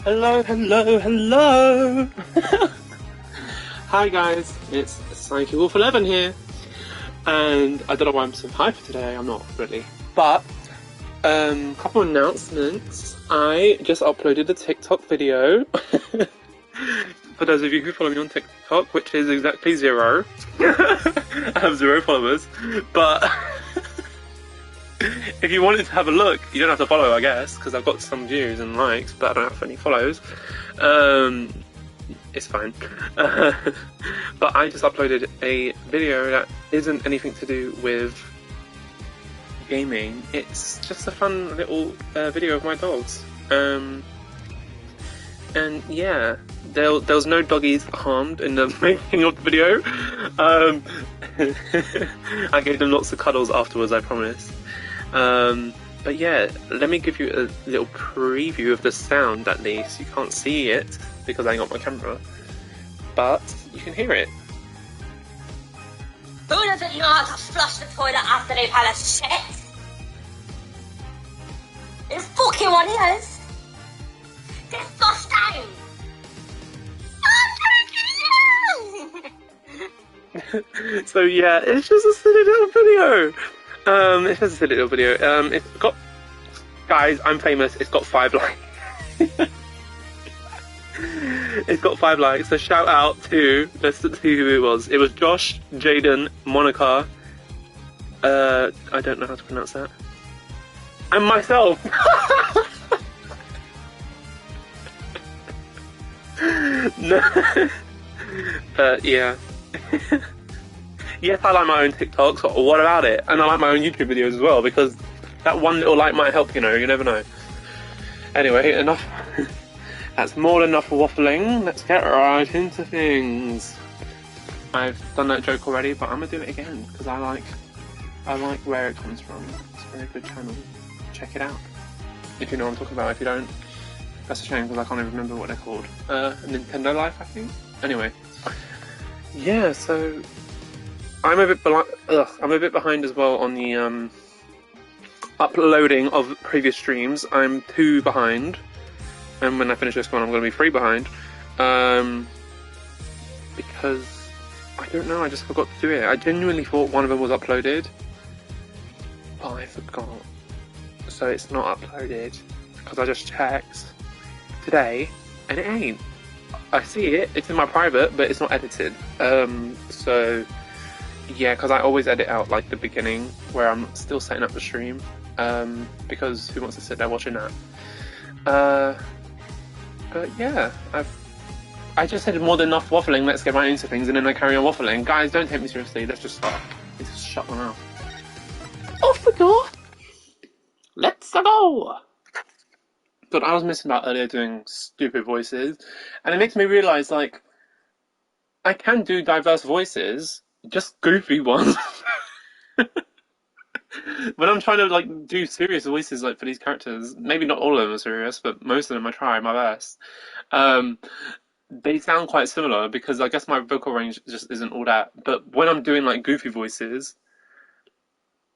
Hello, hello, hello! Hi guys, it's Psyche Wolf 11 here, and I don't know why I'm so hyper today, I'm not really. But, couple announcements. I just uploaded a TikTok video. For those of you who follow me on TikTok, which is exactly 0. I have 0 followers, but if you wanted to have a look, you don't have to follow, I guess, because I've got some views and likes, but I don't have any follows. It's fine. But I just uploaded a video that isn't anything to do with gaming. It's just a fun little video of my dogs. And yeah, there was no doggies harmed in the making of the video. I gave them lots of cuddles afterwards, I promise. But yeah, let me give you a little preview of the sound at least. You can't see it because I ain't got my camera, but you can hear it. Who doesn't know how to flush the toilet after they've had a shit? This fucking one is disgusting! So yeah, it's just a silly little video. It's just a silly little video. It's got, guys, I'm famous. It's got 5 likes. It's got 5 likes. So shout out to, let's see who it was. It was Josh, Jaden, Monica. I don't know how to pronounce that. And myself. No. Yeah. Yes, I like my own TikToks, but what about it? And I like my own YouTube videos as well, because that one little like might help, you know, you never know. Anyway, enough. That's more than enough waffling. Let's get right into things. I've done that joke already, but I'm gonna do it again, because I like where it comes from. It's a very good channel. Check it out. If you know what I'm talking about. If you don't, that's a shame, because I can't even remember what they're called. Nintendo Life, I think? Anyway. Yeah, so I'm a bit behind as well on the uploading of previous streams. I'm 2 behind, and when I finish this one, I'm going to be 3 behind. Because I don't know, I just forgot to do it. I genuinely thought one of them was uploaded, but I forgot. So it's not uploaded because I just checked today, and it ain't. I see it, it's in my private, but it's not edited. So yeah, because I always edit out like the beginning where I'm still setting up the stream, because who wants to sit there watching that? But yeah, I just said more than enough waffling, let's get right into things, and then I carry on waffling. Guys, don't take me seriously, let's just start. Let's just shut my mouth. Off we go! Let's go! But I was missing out earlier doing stupid voices, and it makes me realise, like, I can do diverse voices, just goofy ones. When I'm trying to, like, do serious voices, like, for these characters, maybe not all of them are serious, but most of them I try my best. They sound quite similar, because I guess my vocal range just isn't all that. But when I'm doing, like, goofy voices,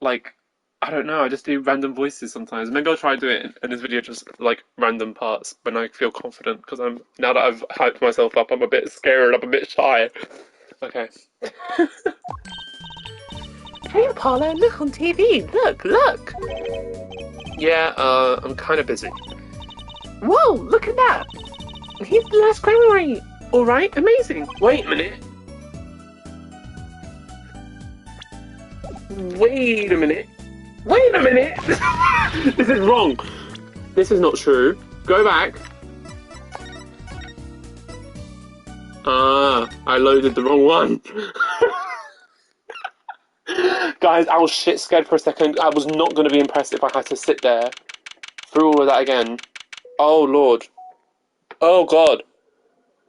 like, I don't know, I just do random voices sometimes. Maybe I'll try to do it in this video, just like random parts when I feel confident, because now that I've hyped myself up, I'm a bit scared, I'm a bit shy. Okay. Hey Paula, look on TV, look! Yeah, I'm kind of busy. Whoa, look at that! He's the last Gremory! Alright, amazing! Wait a minute. Wait a minute! This is wrong! This is not true. Go back. Ah, I loaded the wrong one. Guys, I was shit scared for a second. I was not going to be impressed if I had to sit there through all of that again. Oh lord. Oh god.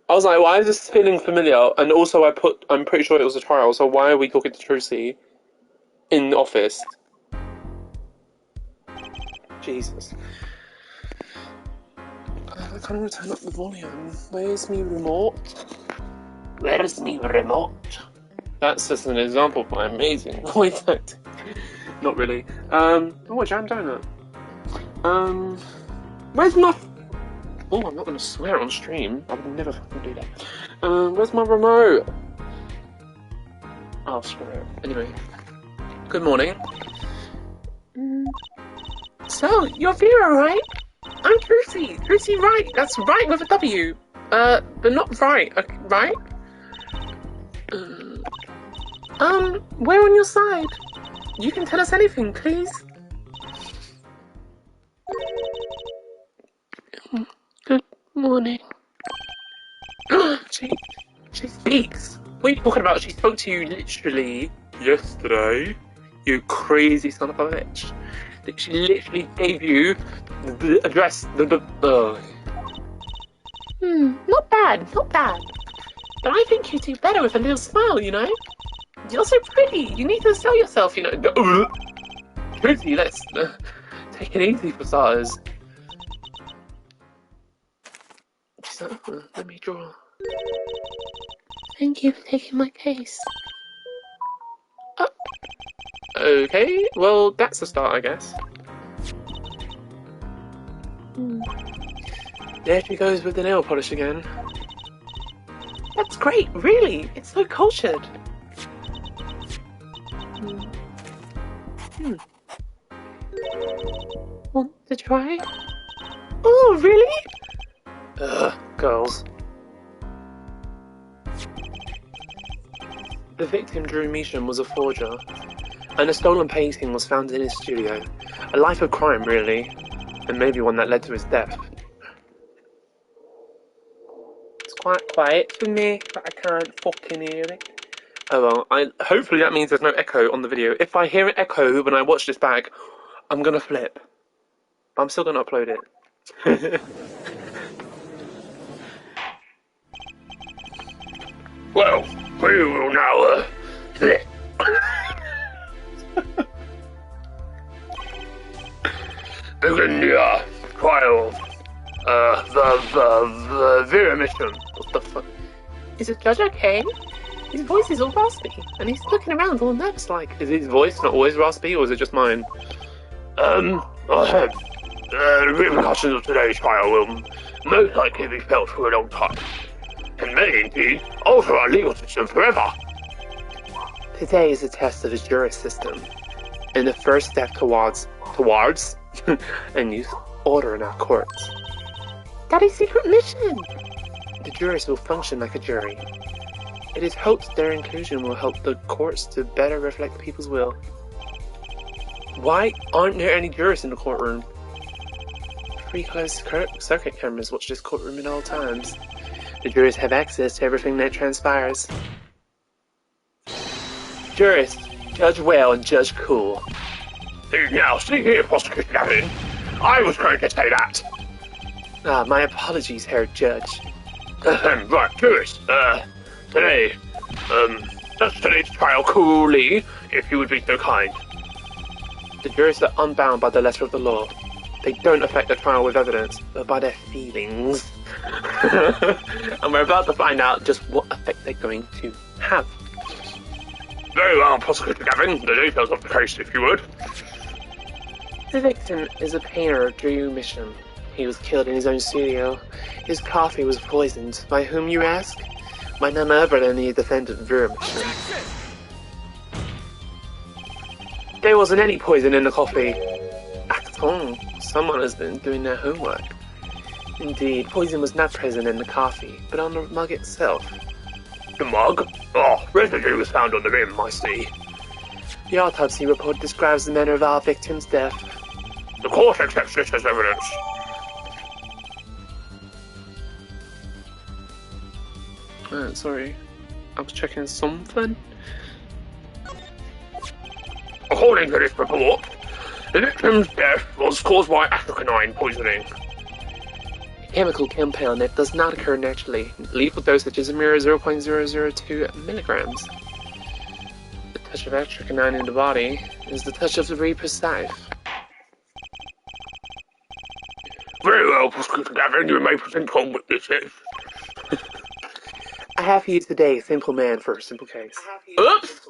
I was like, why is this feeling familiar? And also I'm pretty sure it was a trial, so why are we talking to Trucy in the office? Jesus. I can't even turn up the volume. Where's me remote? Where's me remote? That's just an example of my amazing voice acting. Not really. Oh, a jam donut. Where's my... Oh, I'm not going to swear on stream. I would never fucking do that. Where's my remote? Oh, screw it. Anyway. Good morning. So, you're Vera, right? I'm Trucy. Trucy Wright. That's right with a W. But not right. Right? We're on your side. You can tell us anything, please. Good morning. She speaks. What are you talking about? She spoke to you literally yesterday. You crazy son of a bitch. She literally gave you the address. Not bad, not bad. But I think you do better with a little smile, you know? You're so pretty. You need to sell yourself, you know. Trucy, let's take it easy for starters. Let me draw. Thank you for taking my case. Okay, well, that's a start, I guess. There she goes with the nail polish again. That's great, really. It's so cultured. Want to try? Oh, really? Ugh, girls. The victim, Drew Measham, was a forger, and a stolen painting was found in his studio. A life of crime, really, and maybe one that led to his death. It's quite quiet for me, but I can't fucking hear it. Oh well, hopefully that means there's no echo on the video. If I hear an echo when I watch this back, I'm gonna flip. But I'm still gonna upload it. Well, we will now begin the trial of the Vera mission. What the fuck? Is the judge okay? His voice is all raspy, and he's looking around all nervous like. Is his voice not always raspy, or is it just mine? The repercussions of today's trial will most likely be felt for a long time, and may indeed alter our legal system forever. Today is a test of the jury system, and the first step towards a new order in our courts. Daddy's secret mission! The jurors will function like a jury. It is hoped their inclusion will help the courts to better reflect people's will. Why aren't there any jurors in the courtroom? 3 closed circuit cameras watch this courtroom at all times. The jurors have access to everything that transpires. Jurist, judge well and judge cool. Now, see here, Prosecutor Gavin. I was going to say that. My apologies, Herr Judge. Right, jurist, today, does today's trial coolly, if you would be so kind. The jurists are unbound by the letter of the law. They don't affect the trial with evidence, but by their feelings. And we're about to find out just what effect they're going to have. Very well, Prosecutor Gavin. The details of the case, if you would. The victim is a painter, Drew Measham. He was killed in his own studio. His coffee was poisoned. By whom, you ask? By none other than the defendant, Vera Measham. There wasn't any poison in the coffee. At all. Someone has been doing their homework. Indeed, poison was not present in the coffee, but on the mug itself. The mug? Oh, residue was found on the rim, I see. The autopsy report describes the manner of our victim's death. The court accepts this as evidence. Sorry. I was checking something. According to this report, the victim's death was caused by atrocinine poisoning. A chemical compound that does not occur naturally. Lethal dosage is a mere 0.002 milligrams. The touch of atrocinine in the body is the touch of the Reaper's scythe. Very well, Prosecutor Gavin, you may present your witnesses. I have here today a simple man for a simple case. Oops!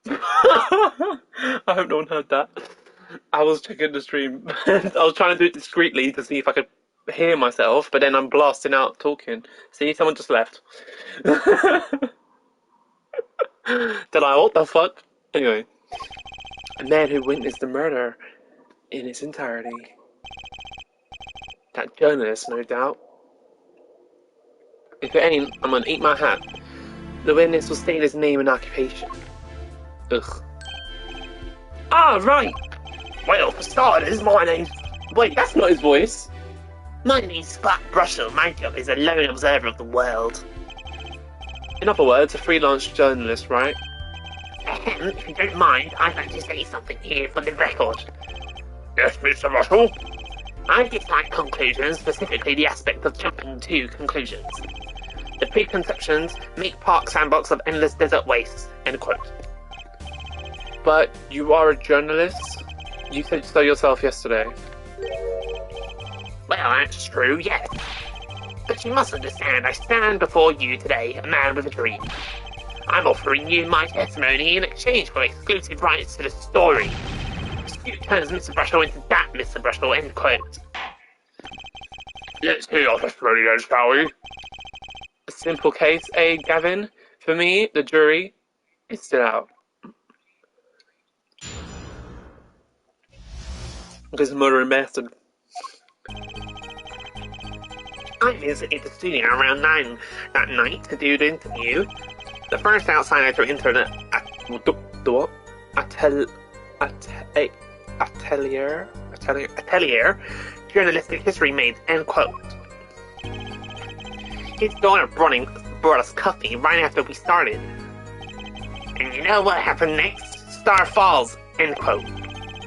I hope no one heard that. I was checking the stream. I was trying to do it discreetly to see if I could hear myself, but then I'm blasting out talking. See, someone just left. They're like, what the fuck? Anyway, a man who witnessed the murder in its entirety. That journalist, no doubt. If it ain't, I'm gonna eat my hat. The witness will state his name and occupation. Ugh. Ah, right! Well, for starters, my name's... Wait, that's not his voice. My name's Splat Brushel. My job is a lone observer of the world. In other words, a freelance journalist, right? If you don't mind, I'd like to say something here for the record. Yes, Mr. Russell? I dislike conclusions, specifically the aspect of jumping to conclusions. The preconceptions make Park Sandbox of endless desert waste. End quote. But you are a journalist? You said so yourself yesterday. Well, that's true, yes. But you must understand, I stand before you today, a man with a dream. I'm offering you my testimony in exchange for exclusive rights to the story. Dispute turns Mr. Brushel into that Mr. Brushel, end quote. Let's hear your testimony then, shall we? A simple case, eh, Gavin? For me, the jury is still out. Because murdering bastard. I visited the studio around 9 that night to do the interview. The first outsider to enter the what? Atelier journalistic history made, end quote. His daughter brought us coffee right after we started. And you know what happened next? Star falls, end quote.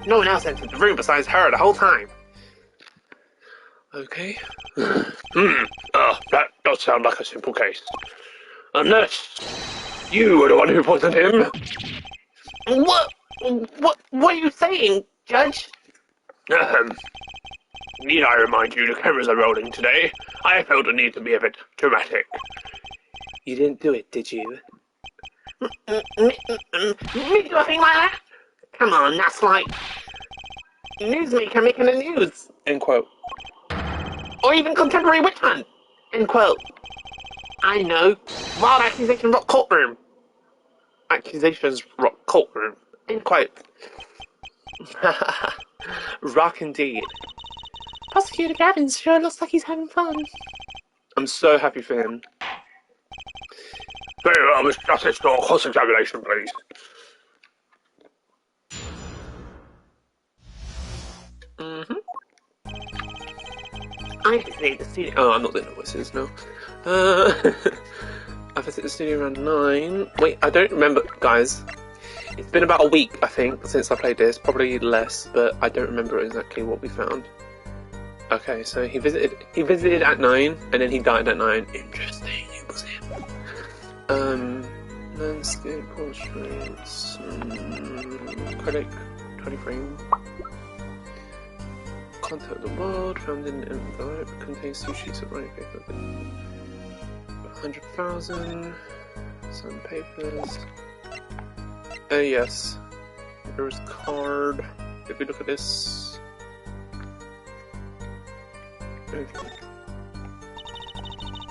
No one else entered the room besides her the whole time. Okay. That does sound like a simple case. Unless you were the one who poisoned him. What are you saying, Judge? Need I remind you the cameras are rolling today? I felt the need to be a bit dramatic. You didn't do it, did you? Me do a thing like that? Come on, that's like newsmaker making the news, end quote. Or even contemporary witch hunt, end quote. I know. Wild accusation rock courtroom. Accusations rock courtroom, end quote. Rock indeed. Prosecutor Gavin sure looks like he's having fun. I'm so happy for him. Very well, Mr. Justice, for cross-examination, please. I visited the studio. Oh, I'm not doing the voices now. I visited the studio around 9. Wait, I don't remember, guys. It's been about a week, I think, since I played this. Probably less, but I don't remember exactly what we found. Okay, so he visited at 9, and then he died at 9. Interesting, it was him. Landscape portraits, credit, 20 frame. Contact the world, found in an envelope, contains 2 sheets of writing paper. 100,000, some papers. Yes. There's a card. If we look at this. Okay.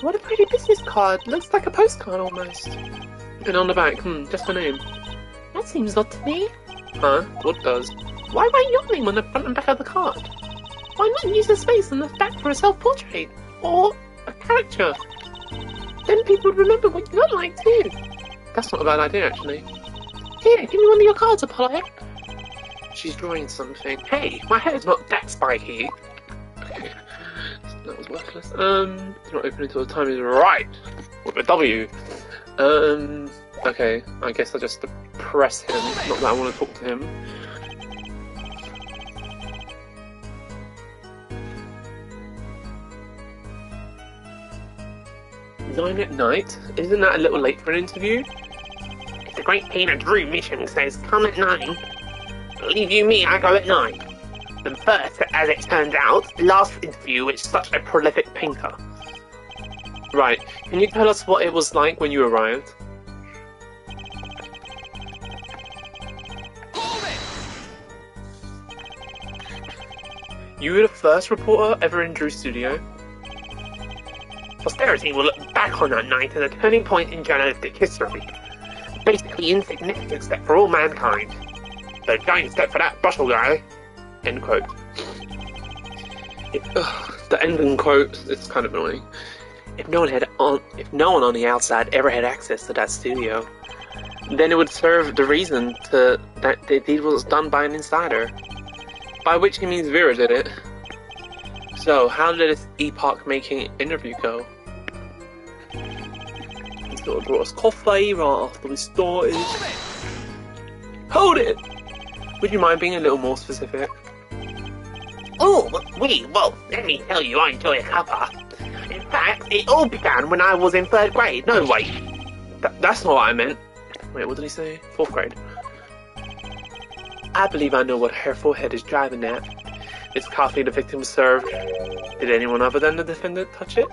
What a pretty business card! Looks like a postcard almost. And on the back, just the name. That seems odd to me. Huh? What does? Why write your name on the front and back of the card? Why not use the space on the back for a self-portrait? Or a character? Then people would remember what you look like too. That's not a bad idea, actually. Here, give me one of your cards, Apollo. She's drawing something. Hey, my hair's not that spiky. Okay, that was worthless. It's not open until the time is right. With a W. Okay, I guess I just press him. Not that I want to talk to him. Nine at night? Isn't that a little late for an interview? It's a great Peanut Drew mission says come at 9. Leave you me, I go at 9. The first, as it turns out, last interview with such a prolific painter. Right, can you tell us what it was like when you arrived? You were the first reporter ever in Drew's studio. Posterity will look back on that night as a turning point in journalistic history. Basically insignificant step for all mankind. But a giant step for that Brussels guy. End quote. The ending quote is kind of annoying. If no one on the outside ever had access to that studio, then it would serve the reason that the deed was done by an insider. By which he means Vera did it. So, how did this epoch-making interview go? He sort of brought us coffee right after we started. Hold it! Would you mind being a little more specific? Oh, well, let me tell you, I enjoy a cuppa. In fact, it all began when I was in 3rd grade. No, wait. That's not what I meant. Wait, what did he say? 4th grade. I believe I know what her forehead is driving at. It's coffee the victim served. Did anyone other than the defendant touch it?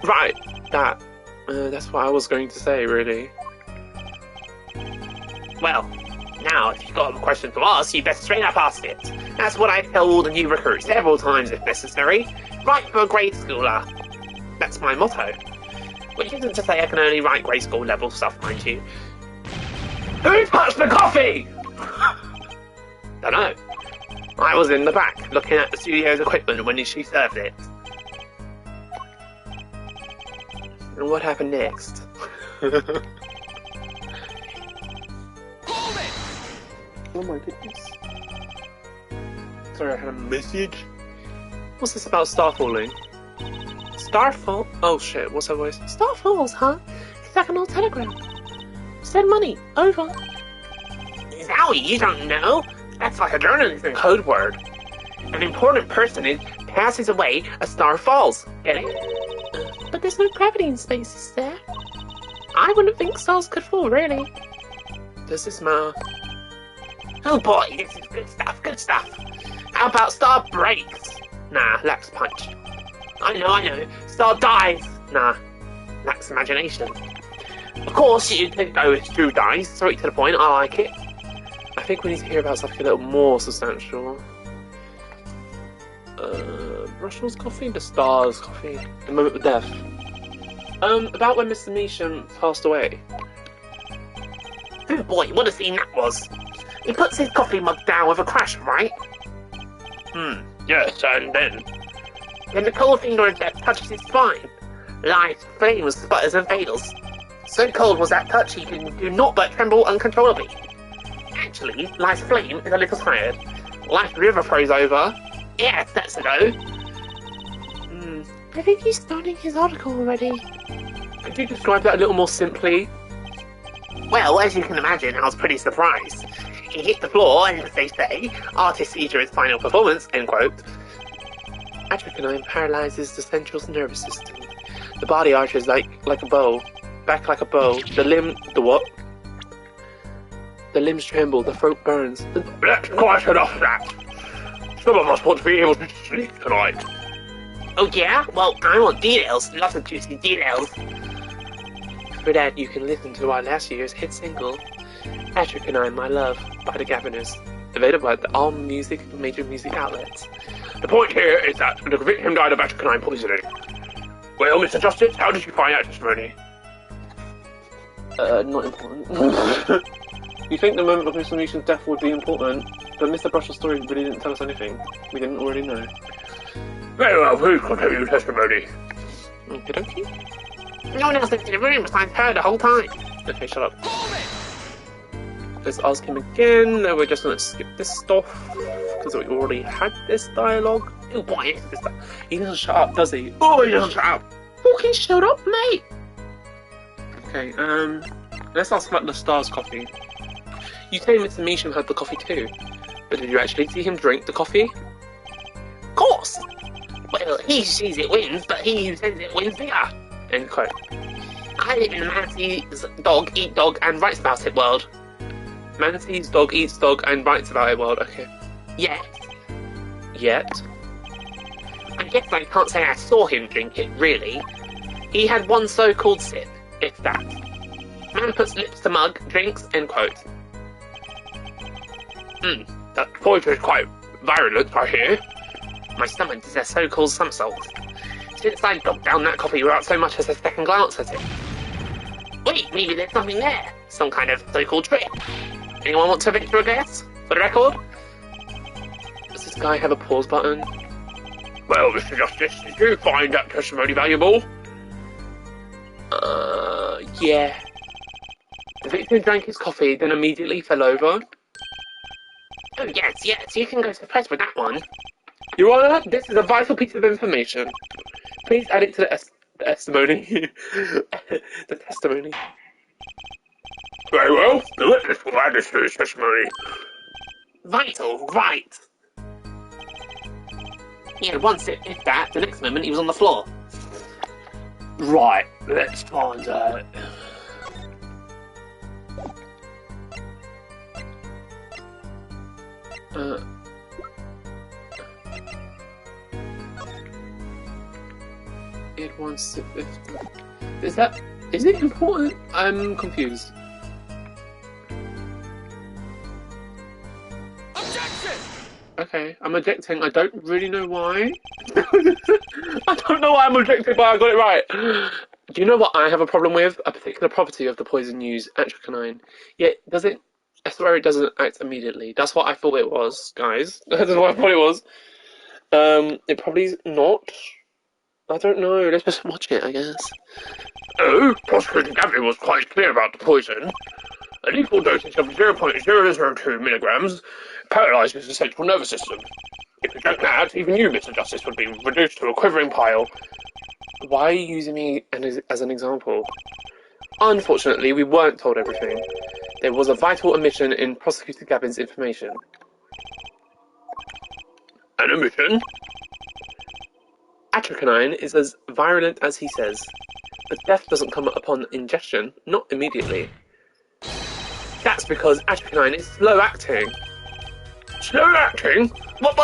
Right. That's what I was going to say, really. Well, now, if you've got a question to ask, you better straight up ask it. That's what I tell all the new recruits several times if necessary. Write for a grade schooler. That's my motto. Which isn't to say I can only write grade school level stuff, mind you. Who touched the coffee? Dunno. I was in the back, looking at the studio's equipment when she served it. And what happened next? Oh my goodness. Sorry, I had a message. What's this about star falling? Starfall? Oh shit, what's that voice? Star Falls, huh? It's like an old telegram. Send money. Over. Zowie, you don't know? That's like a journalism code word. An important personage passes away, a star falls. Get it? But there's no gravity in space, is there? I wouldn't think stars could fall, really. Does this matter? Oh boy, this is good stuff. How about star breaks? Nah, lacks punch. I know. Star dies. Nah, lacks imagination. Of course, you could go with Drew dies. Straight to the point, I like it. I think we need to hear about something a little more substantial. Russell's coffee? The Stars coffee. The moment of death. About when Mr. Measham passed away. Oh boy, what a scene that was. He puts his coffee mug down with a crash, right? Yes, and then? Then the cold finger of death touches his spine. Light flames, sputters and fails. So cold was that touch he could do naught but tremble uncontrollably. Actually, Life's flame is a little tired. Life river froze over. Yes, that's a go. I think he's starting his article already. Could you describe that a little more simply? Well, as you can imagine, I was pretty surprised. He hit the floor, and as they say, artist seizure is final performance, end quote. Atropine paralyzes the central nervous system. The body arches like a bow. Back like a bow. The what? The limbs tremble, the throat burns. That's quite enough of that. Some of us want to be able to sleep tonight. Oh yeah? Well, I want details. Lots of juicy details. For that, you can listen to our last year's hit single, Atropine, My Love, by the Governors, available at all major music outlets. The point here is that the victim died of atropine poisoning. Well, Mr. Justice, how did you find out testimony? Not important. You think the moment of Mr. Measham's death would be important, but Mr. Brush's story really didn't tell us anything. We didn't already know. Very well, please continue your testimony. Okay. No one else lived in the room besides her the whole time. Okay, shut up. Let's ask him again. No, we're just gonna skip this stuff because we already had this dialogue. Oh boy, he doesn't shut up, does he? Oh, he doesn't shut up. Fucking shut up, mate. Okay, let's ask about the Stars coffee. You say Mr. Measham had the coffee too, but did you actually see him drink the coffee? Of course. Well, he sees it wins, but he who sends it wins bigger. End quote. I live in the manatee's dog, eat dog, and writes about it world. Manatee's dog eats dog and writes about it world, okay. Yet. I guess I can't say I saw him drink it, really. He had one so-called sip, if that. Man puts lips to mug, drinks, end quote. That poetry is quite Virulent, I hear. My stomach did a so-called somersault. Since I gulped down that coffee without so much as a second glance at it. Wait, maybe there's something there. Some kind of so-called trick. Anyone want to venture a guess? For the record? Does this guy have a pause button? Well, Mr. Justice, did you find that testimony valuable? Yeah. The victim drank his coffee, then immediately fell over. Oh, yes, you can go to press with that one. Your Honour, this is a vital piece of information. Please add it to the testimony. The testimony. Very well, the witness will add this to his testimony. Vital, right. He had one sip, if that. The next moment, he was on the floor. Right, let's find out. It wants to 50. Is it important? I'm confused. Objection! Okay, I'm objecting. I don't really know why. I don't know why I'm objecting, but I got it right. Do you know what I have a problem with? A particular property of the poison used, atropine. Yet, does it? I swear it doesn't act immediately. That's what I thought it was, guys. That's what I thought it was. It probably is not. I don't know. Let's just watch it, I guess. Oh, Prosecutor Gavin was quite clear about the poison. A lethal dosage of 0.002 milligrams paralyzes the central nervous system. If you drank that, even you, Mr. Justice, would be reduced to a quivering pile. Why are you using me as an example? Unfortunately, we weren't told everything. There was a vital omission in Prosecutor Gavin's information. An omission? Atropine is as virulent as he says, but death doesn't come upon ingestion, not immediately. That's because atropine is slow-acting. Slow-acting? What?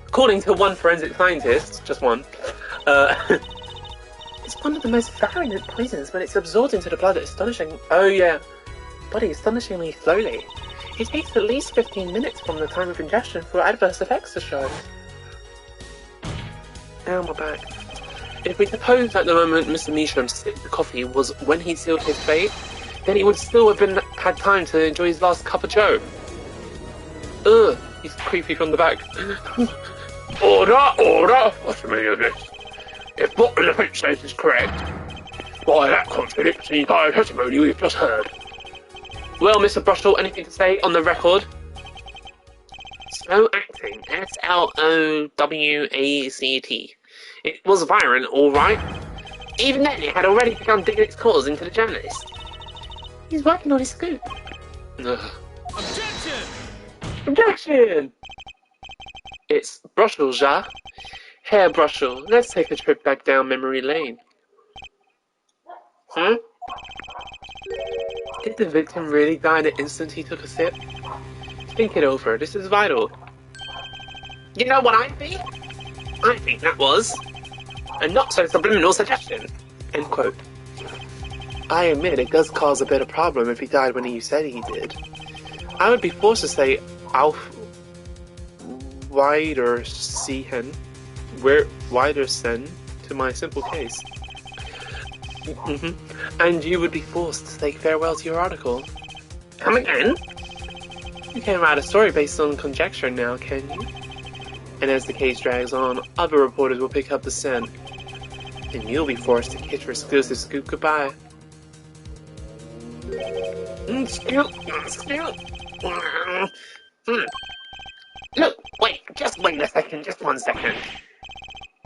According to one forensic scientist, just one, it's one of the most virulent poisons when it's absorbed into the blood astonishingly slowly. It takes at least 15 minutes from the time of ingestion for adverse effects to show. Ow, my back. If we suppose that the moment Mr. Measham sipped the coffee was when he sealed his fate, then he would still have had time to enjoy his last cup of joe. Ugh, he's creepy from the back. Order! What's the meaning of this? If what the defence says is correct, why that contradicts the entire testimony we've just heard. Well, Mr. Brushall, anything to say on the record? Slow acting. SLOWACT. It was virulent, all right. Even then, it had already begun digging its claws into the journalist. He's working on his scoop. Objection! It's Brushall, ja? Herr Brushall, let's take a trip back down memory lane. Huh? Did the victim really die the instant he took a sip? Think it over. This is vital. You know what I think? I think that was a not-so-subliminal suggestion. End quote. I admit it does cause a bit of problem if he died when you said he did. I would be forced to say Auf Wiedersehen to my simple case. And you would be forced to say farewell to your article. Come again? You can't write a story based on conjecture now, can you? And as the case drags on, other reporters will pick up the scent. And you'll be forced to kiss your exclusive scoop goodbye. Scoop. Look, just wait a second, just 1 second.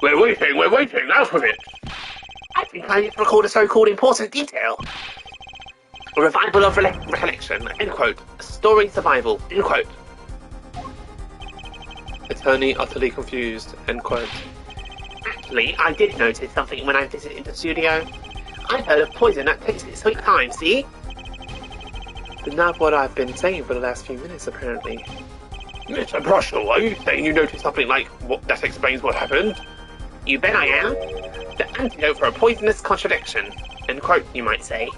We're waiting, out of it. I think I need to record a so-called important detail. A revival of recollection, end quote. Story survival, end quote. Attorney utterly confused, end quote. Actually, I did notice something when I visited the studio. I heard of poison that takes its sweet time, see? But not what I've been saying for the last few minutes, apparently. Mr. Brushall, are you saying you noticed something like what that explains what happened? You bet I am. The antidote for a poisonous contradiction. End quote, you might say.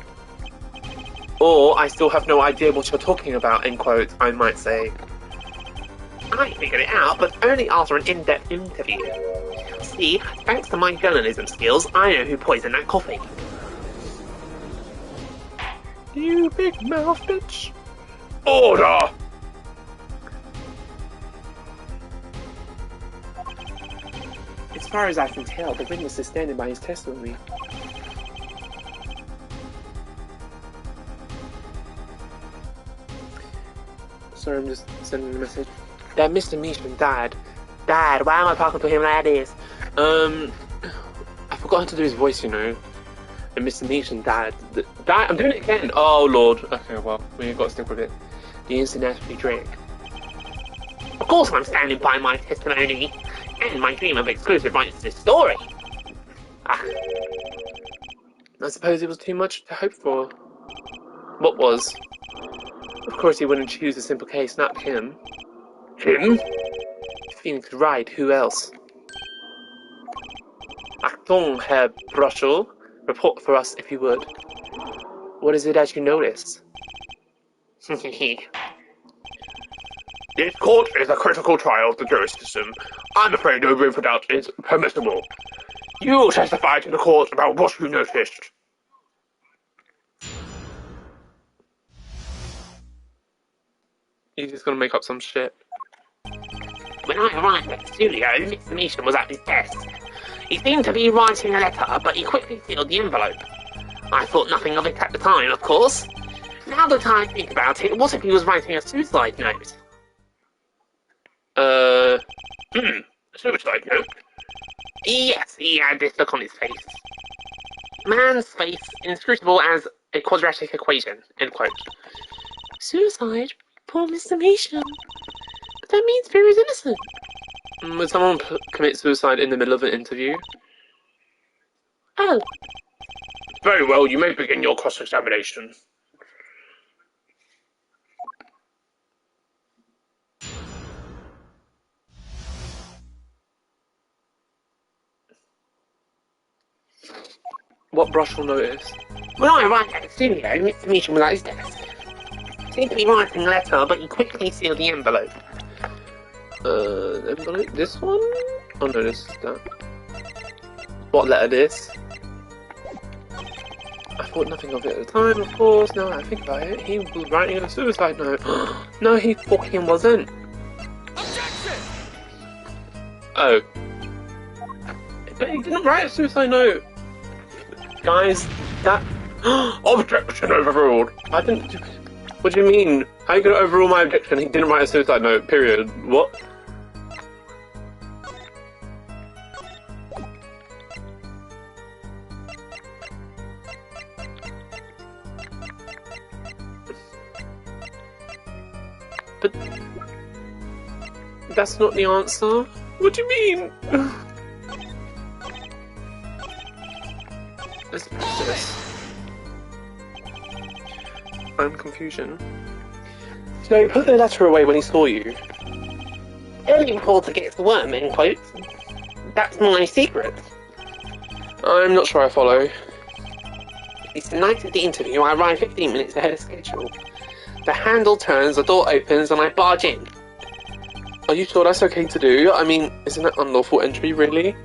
Or, I still have no idea what you're talking about, end quote, I might say. I figured it out, but only after an in-depth interview. See, thanks to my journalism skills, I know who poisoned that coffee. You big mouth bitch. Order! As far as I can tell, the witness is standing by his testimony. Sorry, I'm just sending a message. That Mr. Meacham died. Dad, why am I talking to him like this? I forgot how to do his voice, you know. And Mr. Meacham died. I'm doing it again. Oh, Lord. Okay, well, we've got to stick with it. The incident has to be Drake. Of course I'm standing by my testimony, and my dream of exclusive rights to this story. I suppose it was too much to hope for. What was? Of course he wouldn't choose a simple case, not him. Him? Phoenix Wright, who else? Achtung, Herr Bruschel. Report for us, if you would. What is it that you notice? This court is a critical trial of the justice system. I'm afraid no room for doubt is permissible. You will testify to the court about what you noticed. He's just gonna make up some shit. When I arrived at the studio, Mr. Meacham was at his desk. He seemed to be writing a letter, but he quickly sealed the envelope. I thought nothing of it at the time, of course. Now that I think about it, what if he was writing a suicide note? Suicide note? Yes, he had this look on his face. Man's face, inscrutable as a quadratic equation, end quote. Suicide? Poor Mr. Meacham. But that means Vera is innocent. Would someone commit suicide in the middle of an interview? Oh. Very well, you may begin your cross-examination. What Bruschel noticed? When I arrived at the studio, Mr. Meacham was at his desk. He seemed to be writing a letter, but he quickly sealed the envelope. Envelope? This one? Oh no, this is that. What letter this? I thought nothing of it at the time, of course. Now I think about it, he was writing a suicide note. No, he fucking wasn't. Objection! Oh. But he didn't write a suicide note. Guys, that... Objection overruled. I didn't... What do you mean? How are you going to overrule my objection? He didn't write a suicide note, period. What? But... That's not the answer. What do you mean? Let's practice this. I'm confusion. So he put the letter away when he saw you. Early reporter gets the worm, end quote. That's my secret. I'm not sure I follow. It's the night of the interview. I arrive 15 minutes ahead of schedule. The handle turns, the door opens, and I barge in. Are you sure that's okay to do? I mean, isn't that unlawful entry, really?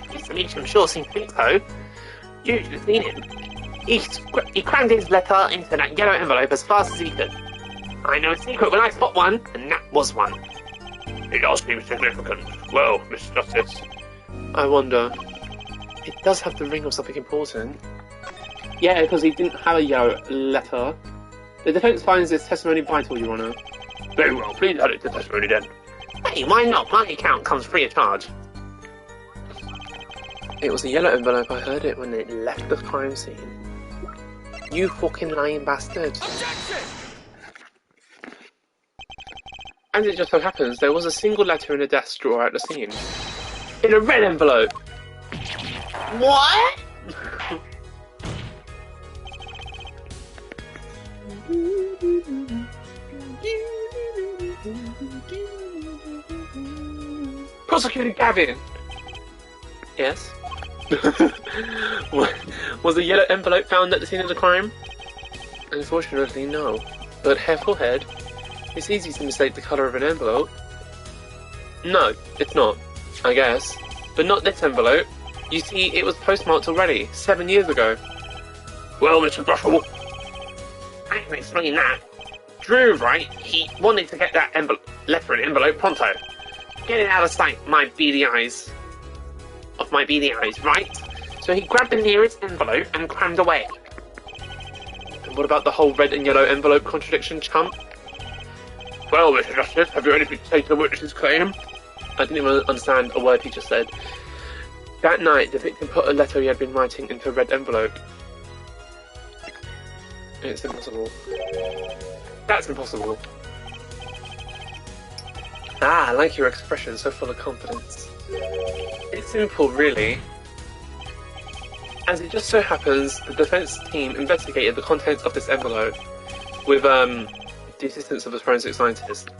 Mr. Meacham sure seems to think so. You should have seen him. He crammed his letter into that yellow envelope as fast as he could. I know a secret when I spot one, and that was one. It does seem significant. Well, Mr. Justice. I wonder. It does have the ring of something important. Yeah, because he didn't have a yellow letter. The defence finds this testimony vital, Your Honour. Very well, please add it to testimony then. Hey, why not? My account comes free of charge. It was a yellow envelope. I heard it when it left the crime scene. You fucking lying bastard. Objection! As it just so happens, there was a single letter in a desk drawer at the scene. In a red envelope! What? Prosecutor Gavin! Yes? Was a yellow envelope found at the scene of the crime? Unfortunately, no. But Herr Forehead, It's easy to mistake the colour of an envelope. No, it's not, I guess. But not this envelope. You see, it was postmarked already, 7 years ago. Well, Mr. Brushel, I can explain that. Drew, right, he wanted to get that letter and envelope pronto. Get it out of sight, my beady eyes. Of my beady eyes, right? So he grabbed the nearest envelope and crammed away. And what about the whole red and yellow envelope contradiction, chump? Well, Mr. Justice, have you anything to say to the witness's claim? I didn't even understand a word he just said. That night, the victim put a letter he had been writing into a red envelope. It's impossible. That's impossible. Ah, I like your expression, so full of confidence. It's simple, really. As it just so happens, the defense team investigated the contents of this envelope with, the assistance of a forensic scientist.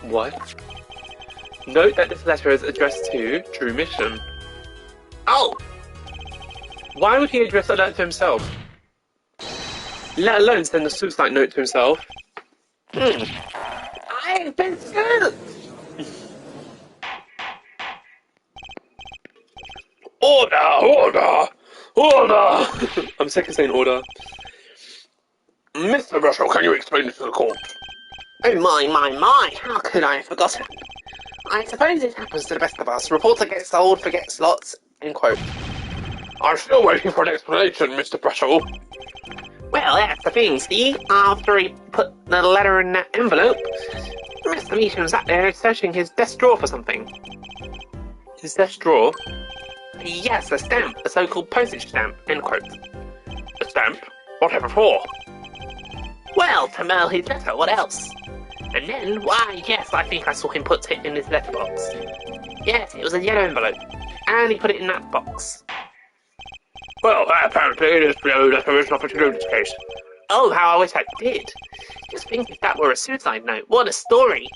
What? Note that this letter is addressed to Drew Mission. Oh! Why would he address a letter to himself? Let alone send a suicide note to himself. I've been sent! Order! I'm sick of saying order. Mr. Brushel, can you explain this to the court? Oh my, how could I have forgotten? I suppose it happens to the best of us. Reporter gets old, forgets lots, end quote. I'm still waiting for an explanation, Mr. Brushel. Well, that's the thing, see? After he put the letter in that envelope, Mr. Measham sat there searching his desk drawer for something. His desk drawer? Yes, a stamp, a so-called postage stamp, end quote. A stamp? Whatever for? Well, to mail his letter, what else? And then, why, yes, I think I saw him put it in his letterbox. Yes, it was a yellow envelope, and he put it in that box. Well, apparently it is below that there is an opportunity case. Oh, how I wish I did. Just think if that were a suicide note. What a story.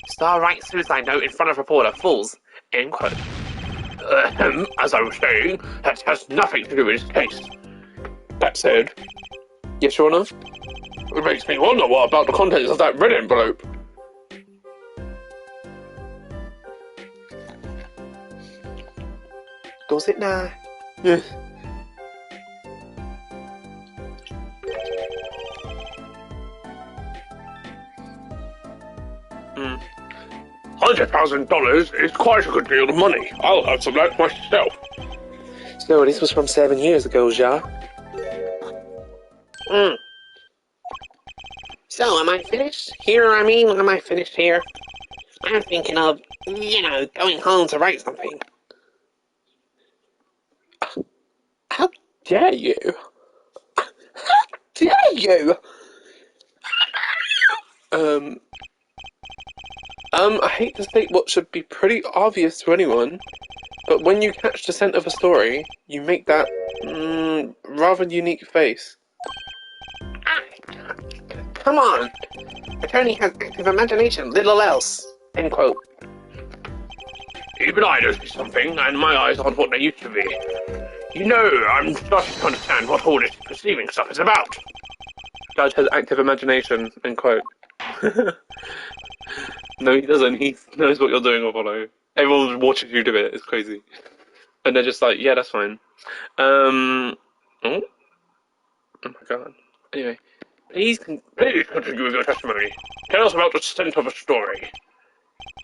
Star writes suicide note in front of reporter, fools. End quote. As I was saying, that has nothing to do with this case. That said, yes, Your Honour? It makes me wonder what about the contents of that red envelope. Does it now? Yes. $100,000 is quite a good deal of money. I'll have some of that myself. So this was from 7 years ago, Jacques. So, am I finished? Am I finished here? I'm thinking of, going home to write something. How dare you? How dare you? I hate to state what should be pretty obvious to anyone, but when you catch the scent of a story, you make that, rather unique face. Come on! Attorney has active imagination, little else. End quote. Even I noticed something, and my eyes aren't what they used to be. I'm starting to understand what all this perceiving stuff is about. Judge has active imagination, end quote. No, he doesn't. He knows what you're doing, Apollo. Everyone watches you do it. It's crazy. And they're just like, yeah, that's fine. Oh my god. Anyway. Please continue with your testimony. Tell us about the extent of a story.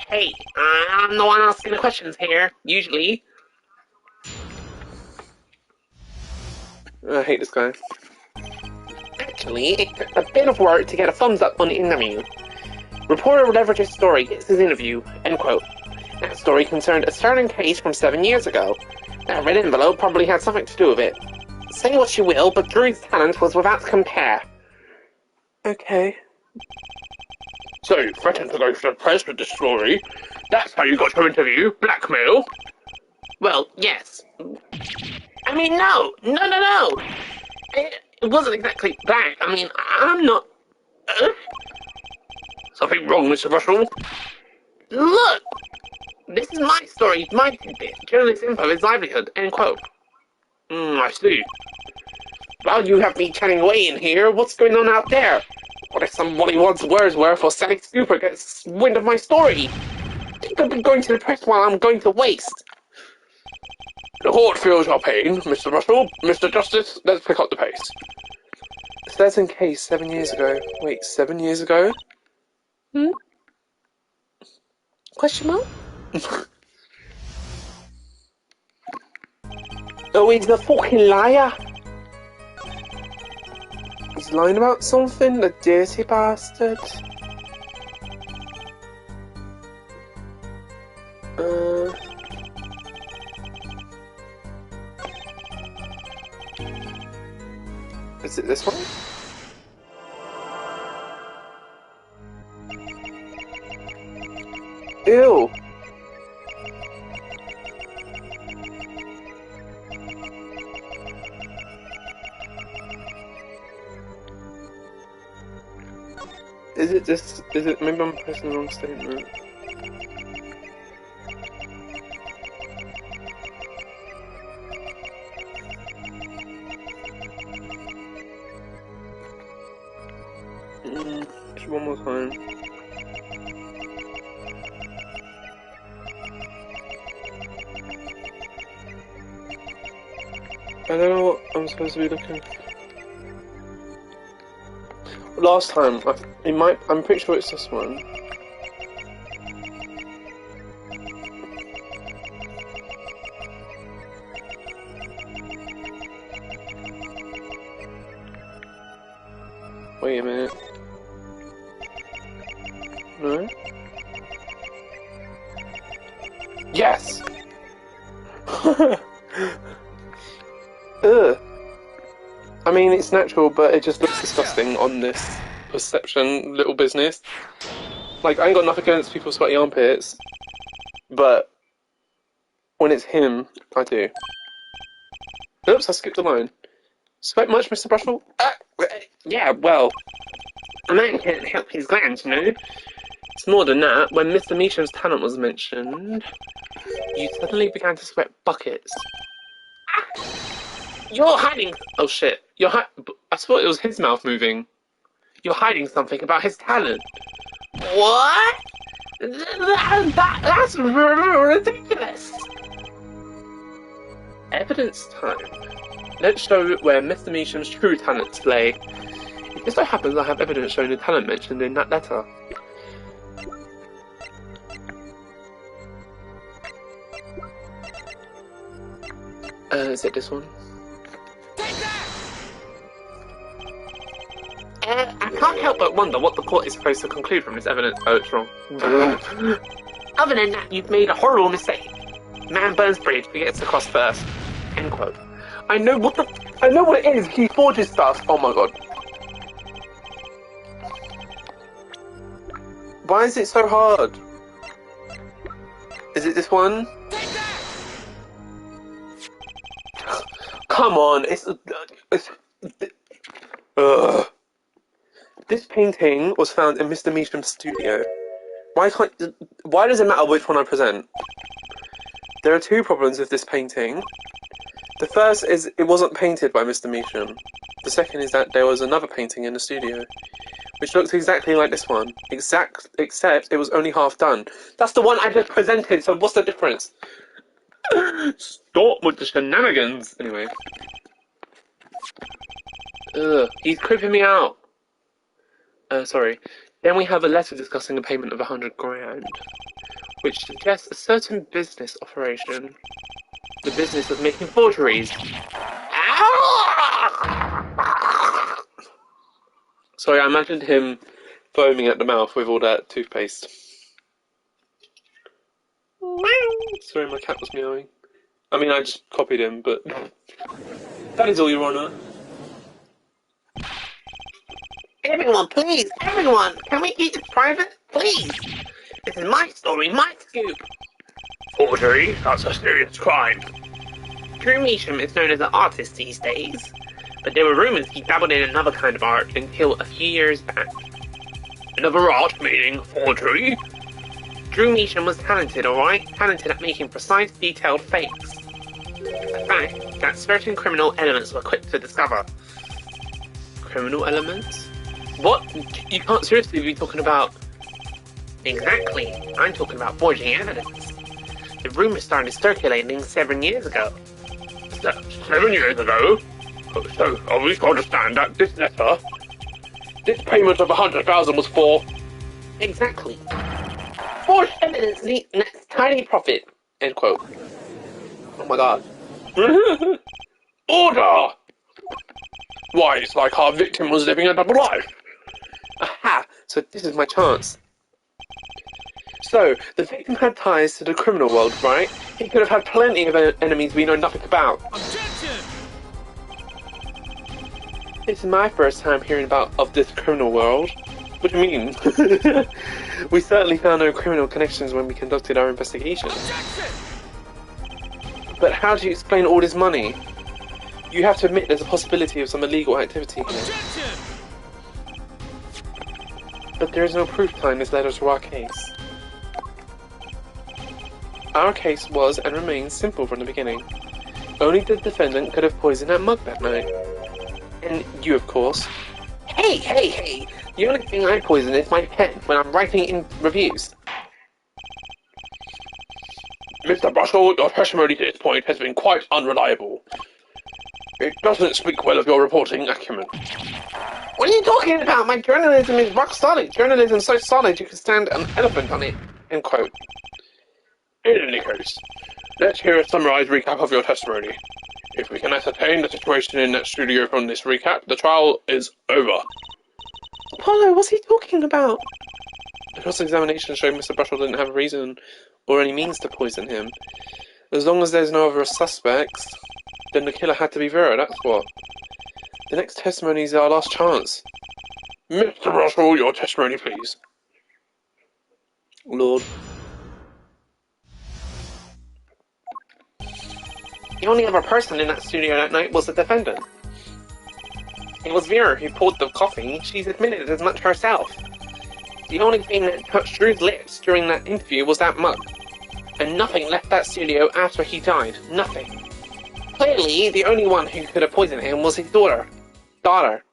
Hey, I'm the one asking the questions here, usually. I hate this guy. Actually, it took a bit of work to get a thumbs up on the interview. Reporter leverages story, gets his interview, end quote. That story concerned a certain case from 7 years ago. That red envelope probably had something to do with it. Say what you will, but Drew's talent was without compare. Okay. So you threatened to go to the press with this story? That's how you got your interview? Blackmail? Well, yes. No. It wasn't exactly that. I'm not... Something wrong, Mr. Russell? Look! This is my story, my tidbit. Journalist info is livelihood, end quote. I see. While you have me chatting away in here, what's going on out there? What if somebody wants words were for Sally Scooper gets wind of my story? They could be going to the press while I'm going to waste. The court feels your pain, Mr. Russell. Mr. Justice, let's pick up the pace. Certain case 7 years ago. Wait, 7 years ago? Question mark? Oh, he's a fucking liar. He's lying about something, the dirty bastard. Is it this one? Ew. Is it this? Is it? Maybe I'm pressing the wrong statement. Just one more time. I don't know what I'm supposed to be looking. Last time, I'm pretty sure it's this one. Wait a minute. No? Yes! Ugh. I mean, it's natural, but it just looks disgusting on this perception little business. Like, I ain't got nothing against people's sweaty armpits, but when it's him, I do. Oops, I skipped a line. Sweat much, Mr. Brushful? Yeah, well, a man can't help his glands, you know. It's more than that. When Mr. Meacham's talent was mentioned, you suddenly began to sweat buckets. You're hiding. Oh shit! I thought it was his mouth moving. You're hiding something about his talent. What? That's ridiculous. Evidence time. Let's show where Mr. Meacham's true talents lay. If this so happens, I have evidence showing the talent mentioned in that letter. Is it this one? I can't help but wonder what the court is supposed to conclude from this evidence. Oh, it's wrong. Other than that, you've made a horrible mistake. Man burns bridge, but gets across first. End quote. I know what it is. He forges stuff. Oh my god. Why is it so hard? Is it this one? Come on, it's This painting was found in Mr. Meacham's studio. Why does it matter which one I present? There are two problems with this painting. The first is it wasn't painted by Mr. Meacham. The second is that there was another painting in the studio, which looks exactly like this one, except it was only half done. That's the one I just presented, so what's the difference? Stop with the shenanigans! Anyway. Ugh, he's creeping me out. Sorry. Then we have a letter discussing the payment of 100 grand, which suggests a certain business operation. The business of making forgeries. Sorry, I imagined him foaming at the mouth with all that toothpaste. Sorry, my cat was meowing. I mean, I just copied him, but that is all, Your Honour. Everyone, please! Everyone! Can we keep this private? Please! This is my story, my scoop! Forgery? That's a serious crime. Drew Meacham is known as an artist these days, but there were rumours he dabbled in another kind of art until a few years back. Another art, meaning forgery? Drew Meacham was talented, alright? Talented at making precise, detailed fakes. A fact that certain criminal elements were quick to discover. Criminal elements? What? You can't seriously be talking about... Exactly. I'm talking about forging evidence. The rumor started circulating 7 years ago. 7 years ago? So, are we to understand that this letter, this payment of 100,000 was for... Exactly. Forged evidence nets tiny profit. End quote. Oh my god. Order! Why, it's like our victim was living a double life. Aha! So this is my chance. So, the victim had ties to the criminal world, right? He could have had plenty of enemies we know nothing about. Objection! This is my first time hearing of this criminal world. What do you mean? We certainly found no criminal connections when we conducted our investigation. Objection! But how do you explain all this money? You have to admit there's a possibility of some illegal activity here. Objection! But there is no proof tying this letter to our case. Our case was and remains simple from the beginning. Only the defendant could have poisoned that mug that night. And you, of course. Hey! The only thing I poison is my pen when I'm writing in reviews. Mr. Russell, your testimony to this point has been quite unreliable. It doesn't speak well of your reporting acumen. What are you talking about? My journalism is rock solid. Journalism so solid you could stand an elephant on it. End quote. In any case, let's hear a summarized recap of your testimony. If we can ascertain the situation in that studio from this recap, the trial is over. Apollo, what's he talking about? The cross-examination showed Mr. Brushell didn't have a reason or any means to poison him. As long as there's no other suspects, then the killer had to be Vera, that's what. The next testimony is our last chance. Mr. Russell, your testimony, please. Lord. The only other person in that studio that night was the defendant. It was Vera who poured the coffee. She's admitted as much herself. The only thing that touched Drew's lips during that interview was that mug. And nothing left that studio after he died. Nothing. Clearly, the only one who could have poisoned him was his daughter. Daughter.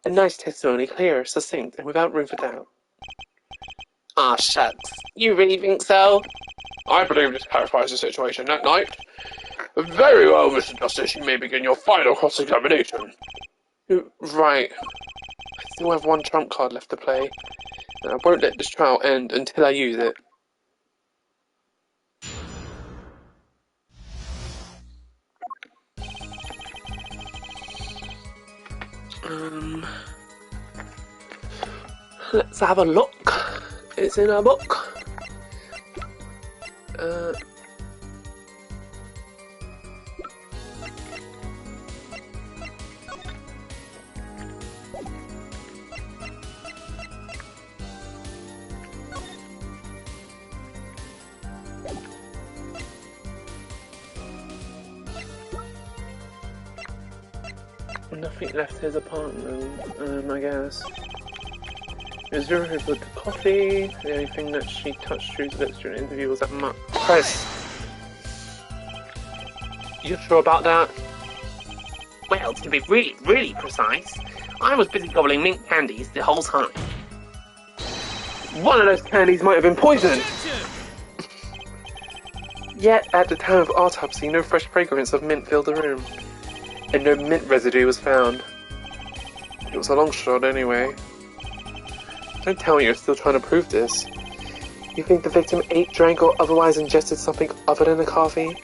A nice testimony, clear, succinct, and without room for doubt. Aw, shucks. You really think so? I believe this clarifies the situation that night. Very well, Mr. Justice, you may begin your final cross-examination. Right. I still have one trump card left to play, and I won't let this trial end until I use it. Let's have a look. It's in a book. Nothing left his apartment, I guess. Is Vera who put the coffee? The only thing that she touched Drew's lips during the interview was that mug. Chris! You sure about that? Well, to be really precise, I was busy gobbling mint candies the whole time. One of those candies might have been poisoned! Yet, at the time of autopsy, no fresh fragrance of mint filled the room. And no mint residue was found. It was a long shot anyway. Don't tell me you're still trying to prove this. You think the victim ate, drank, or otherwise ingested something other than the coffee?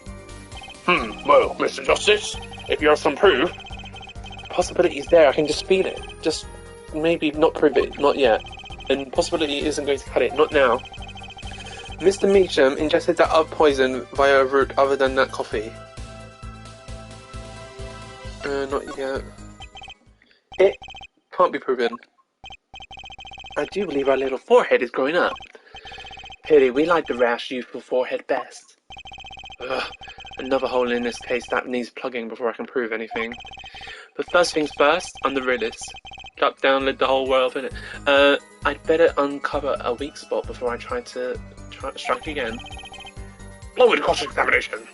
Well, Mr. Justice, if you have some proof... Possibility is there, I can dispute it. Just maybe not prove it, not yet. And possibility isn't going to cut it, not now. Mr. Meacham ingested that poison via a route other than that coffee. Not yet. It can't be proven. I do believe our little forehead is growing up. Pity, we like the rash, youthful forehead best. Ugh, another hole in this case that needs plugging before I can prove anything. But first things first, I'm the realist. Cut down, lid the whole world in it. I'd better uncover a weak spot before I try to strike again. Blow with cross-examination.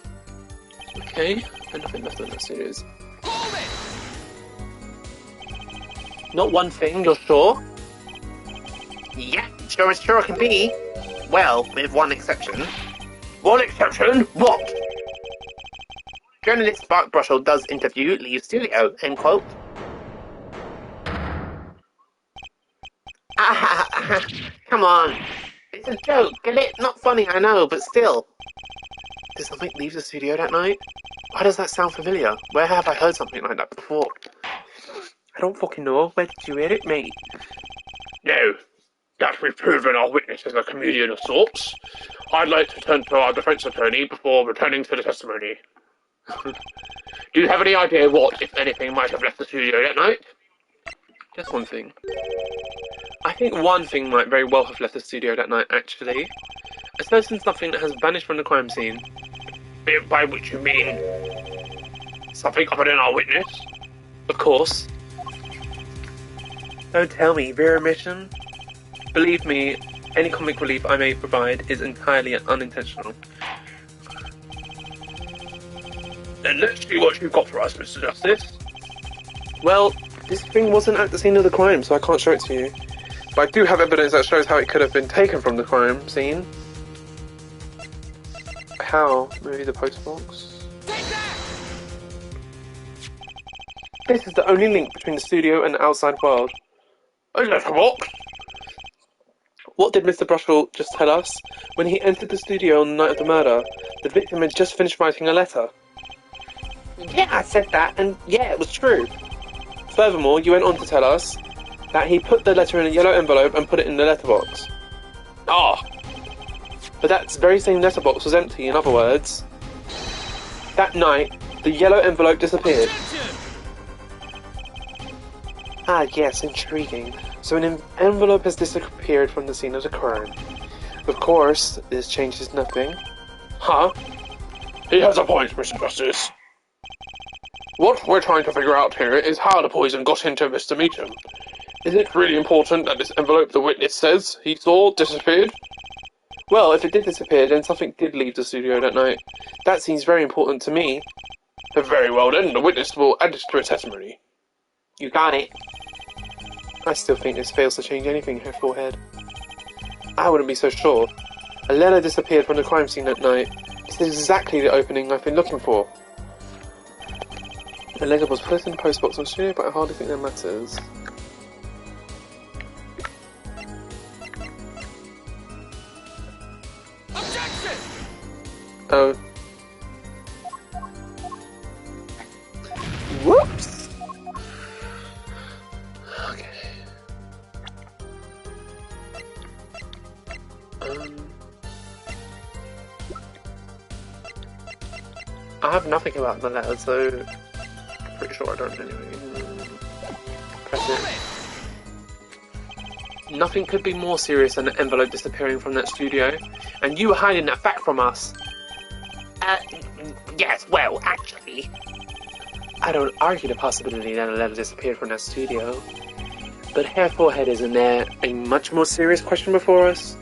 Okay, and nothing left in that series. Hold it! Not one thing, you're sure? Yeah, sure as sure can be. Well, with one exception. One exception? What? Journalist Mark Brushell does interview leave studio, end quote. Come on. It's a joke, get it? Not funny, I know, but still. Did something leave the studio that night? Why does that sound familiar? Where have I heard something like that before? I don't fucking know. Where did you hear it, mate? No. That we've proven our witness is a comedian of sorts. I'd like to turn to our defence attorney before returning to the testimony. Do you have any idea what, if anything, might have left the studio that night? Just one thing. I think one thing might very well have left the studio that night, actually. A certain something that has vanished from the crime scene. By which you mean something other than our witness? Of course. Don't tell me, Vera Mission. Believe me, any comic relief I may provide is entirely unintentional. Then let's see what you've got for us, Mr. Justice. Well, this thing wasn't at the scene of the crime, so I can't show it to you. But I do have evidence that shows how it could have been taken from the crime scene. How? Maybe the postbox? This is the only link between the studio and the outside world. A letterbox? What did Mr. Brushell just tell us? When he entered the studio on the night of the murder, the victim had just finished writing a letter. Yeah, I said that, and yeah, it was true. Furthermore, you went on to tell us that he put the letter in a yellow envelope and put it in the letterbox. Ah! But that very same letterbox was empty, in other words. That night, the yellow envelope disappeared. Ah, yes, intriguing. So an envelope has disappeared from the scene of the crime. Of course, this changes nothing. Huh? He has a point, Mr. Justice. What we're trying to figure out here is how the poison got into Mr. Meacham. Is it really important that this envelope the witness says he saw disappeared? Well, if it did disappear, then something did leave the studio that night. That seems very important to me. Very well then, the witness will add it to her testimony. You got it. I still think this fails to change anything in her forehead. I wouldn't be so sure. A letter disappeared from the crime scene that night. This is exactly the opening I've been looking for. The letter was put in the postbox on studio, but I hardly think that matters. Objection! Oh. Whoops! Okay. I have nothing about the letter, so I'm pretty sure I don't anyway. Press it. Nothing could be more serious than an envelope disappearing from that studio, and you were hiding that fact from us. Yes, well, actually. I don't argue the possibility that a letter disappeared from that studio, but Hair Forehead, isn't there a much more serious question before us?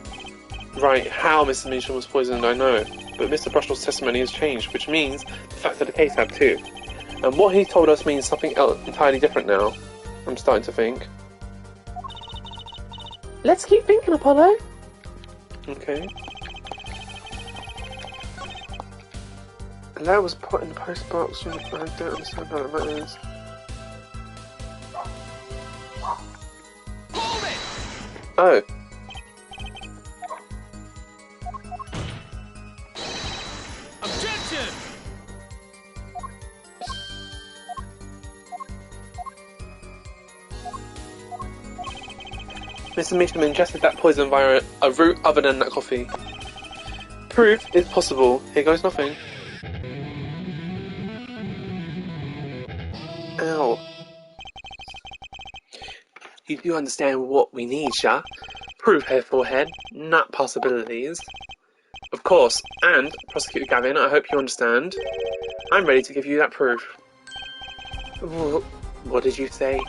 Right, how Mr. Meacham was poisoned I know, but Mr. Brushell's testimony has changed, which means the facts of the case have too. And what he told us means something else entirely different now. I'm starting to think. Let's keep thinking, Apollo. Okay. A letter was put in the postbox. I don't understand how that matters. Oh. Objection! Mr. Meacham ingested that poison via a route other than that coffee. Proof is possible. Here goes nothing. Ow. You do understand what we need, Sha? Proof, Hair Forehead, not possibilities. Of course, and, Prosecutor Gavin, I hope you understand. I'm ready to give you that proof. What did you say?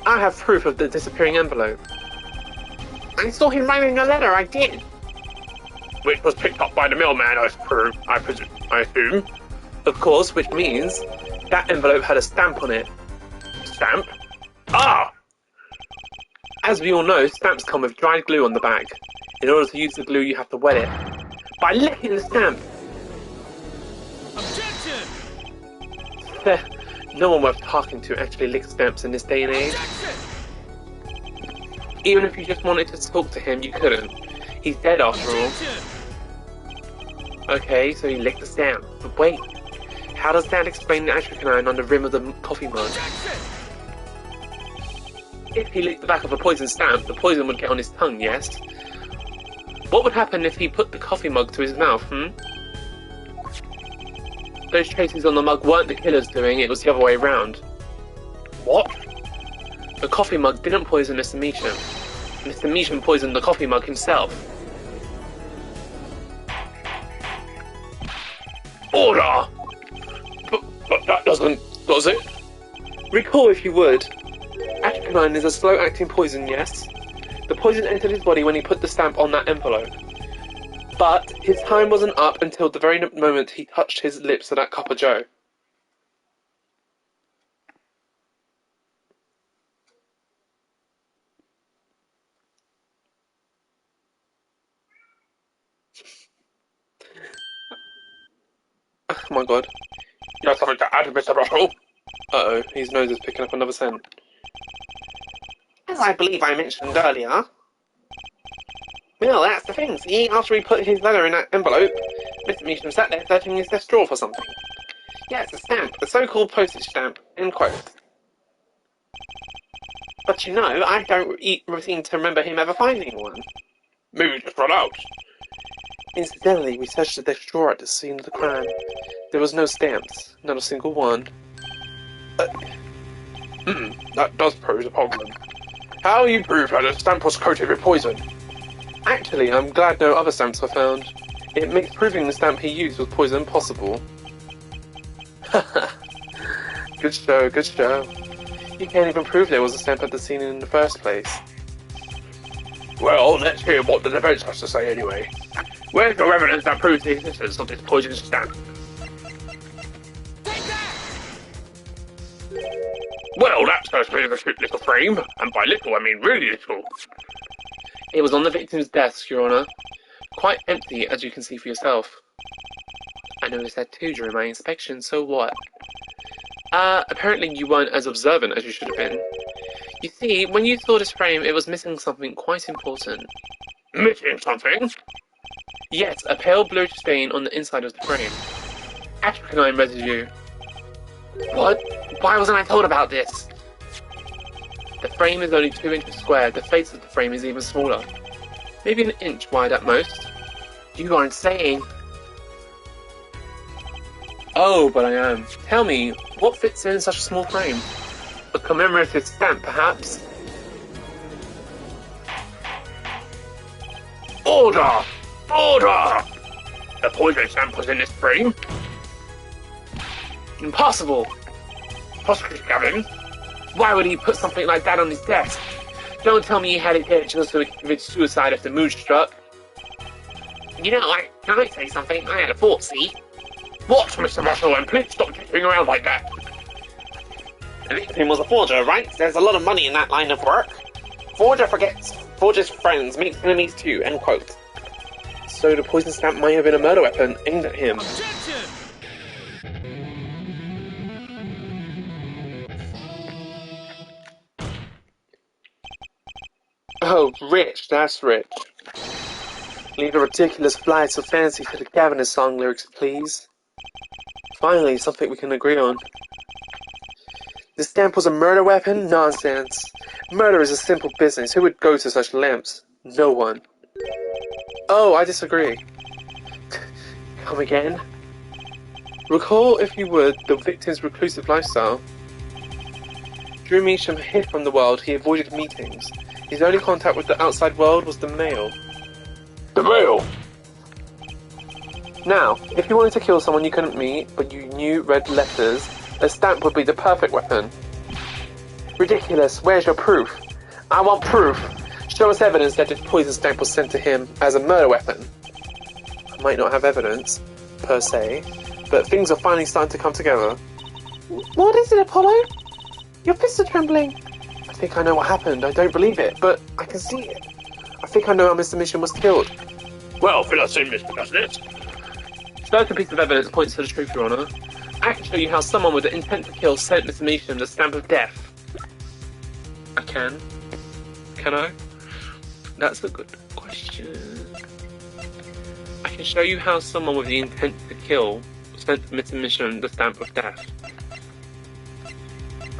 I have proof of the disappearing envelope. I saw him writing a letter, I did. Which was picked up by the mailman, I assume. Of course, which means that envelope had a stamp on it. Stamp? Ah! As we all know, stamps come with dried glue on the back. In order to use the glue, you have to wet it by licking the stamp. Objection! No one worth talking to actually licks stamps in this day and age. Even if you just wanted to talk to him, you couldn't. He's dead after all. Okay, so he licked the stamp. But wait, how does that explain the atropine on the rim of the coffee mug? If he licked the back of a poison stamp, the poison would get on his tongue, yes? What would happen if he put the coffee mug to his mouth, Those traces on the mug weren't the killer's doing, it was the other way around. What? The coffee mug didn't poison Mr. Meacham. Mr. Meacham poisoned the coffee mug himself. Order! But that doesn't, does it? Recall if you would. Atropine is a slow-acting poison, yes? The poison entered his body when he put the stamp on that envelope. But his time wasn't up until the very moment he touched his lips to that cup of joe. Oh my god. You have something to add, Mr. Russell? Uh-oh, his nose is picking up another scent. As I believe I mentioned earlier. Well, that's the thing. See, after he put his letter in that envelope, Mr. Meacham sat there searching his desk drawer for something. Yes, a stamp, the so-called postage stamp, end quote. But you know, I don't seem to remember him ever finding one. Maybe just run out. Incidentally, we searched the desk drawer at the scene of the crime. There was no stamps, not a single one. That does pose a problem. How you prove that a stamp was coated with poison? Actually, I'm glad no other stamps were found. It makes proving the stamp he used was poison possible. Good show, good show. You can't even prove there was a stamp at the scene in the first place. Well, let's hear what the defense has to say anyway. Where's your evidence that proves the existence of this poisonous stamp? Well, that's supposed to be the cute little frame, and by little I mean really little. It was on the victim's desk, Your Honour. Quite empty, as you can see for yourself. I noticed that too during my inspection, so what? Apparently you weren't as observant as you should have been. You see, when you saw this frame, it was missing something quite important. Missing something? Yes, a pale blue stain on the inside of the frame. Atropine residue. What? Why wasn't I told about this? The frame is only 2 inches square, the face of the frame is even smaller. Maybe an inch wide at most. You aren't saying. Oh, but I am. Tell me, what fits in such a small frame? A commemorative stamp, perhaps? Order! Order! The poison stamp was in this frame. Impossible! Prosecutor Gavin, Why would he put something like that on his desk? Don't tell me he had it there just so he could commit suicide if the mood struck. You know, can I say something? I had a thought, see? what, Mr. Russell, and please stop jittering around like that. The victim was a forger, right? There's a lot of money in that line of work. Forger forgets, forger's friends makes enemies too, end quote. So the poison stamp might have been a murder weapon aimed at him. Objection! Oh, rich, that's rich. Leave the ridiculous flights of fancy for the Gavin song lyrics, please. Finally, something we can agree on. The stamp was a murder weapon? Nonsense. Murder is a simple business. Who would go to such lengths? No one. Oh, I disagree. Come again? Recall, if you would, the victim's reclusive lifestyle. During Meacham hid from the world, he avoided meetings. His only contact with the outside world was the mail. The mail! Now, if you wanted to kill someone you couldn't meet, but you knew read letters, a stamp would be the perfect weapon. Ridiculous, where's your proof? I want proof. Show us evidence that this poison stamp was sent to him as a murder weapon. I might not have evidence, per se, but things are finally starting to come together. What is it, Apollo? Your fists are trembling. think I know what happened. I don't believe it, but I can see it. I think I know how Mr. Mission was killed. Well, fill us in, Mr. Doesn't Certain piece of evidence points to the truth, Your Honour. I can show you how someone with the intent to kill sent Mr. Mission the stamp of death. I can. Can I? That's a good question. I can show you how someone with the intent to kill sent Mr. Mission the stamp of death.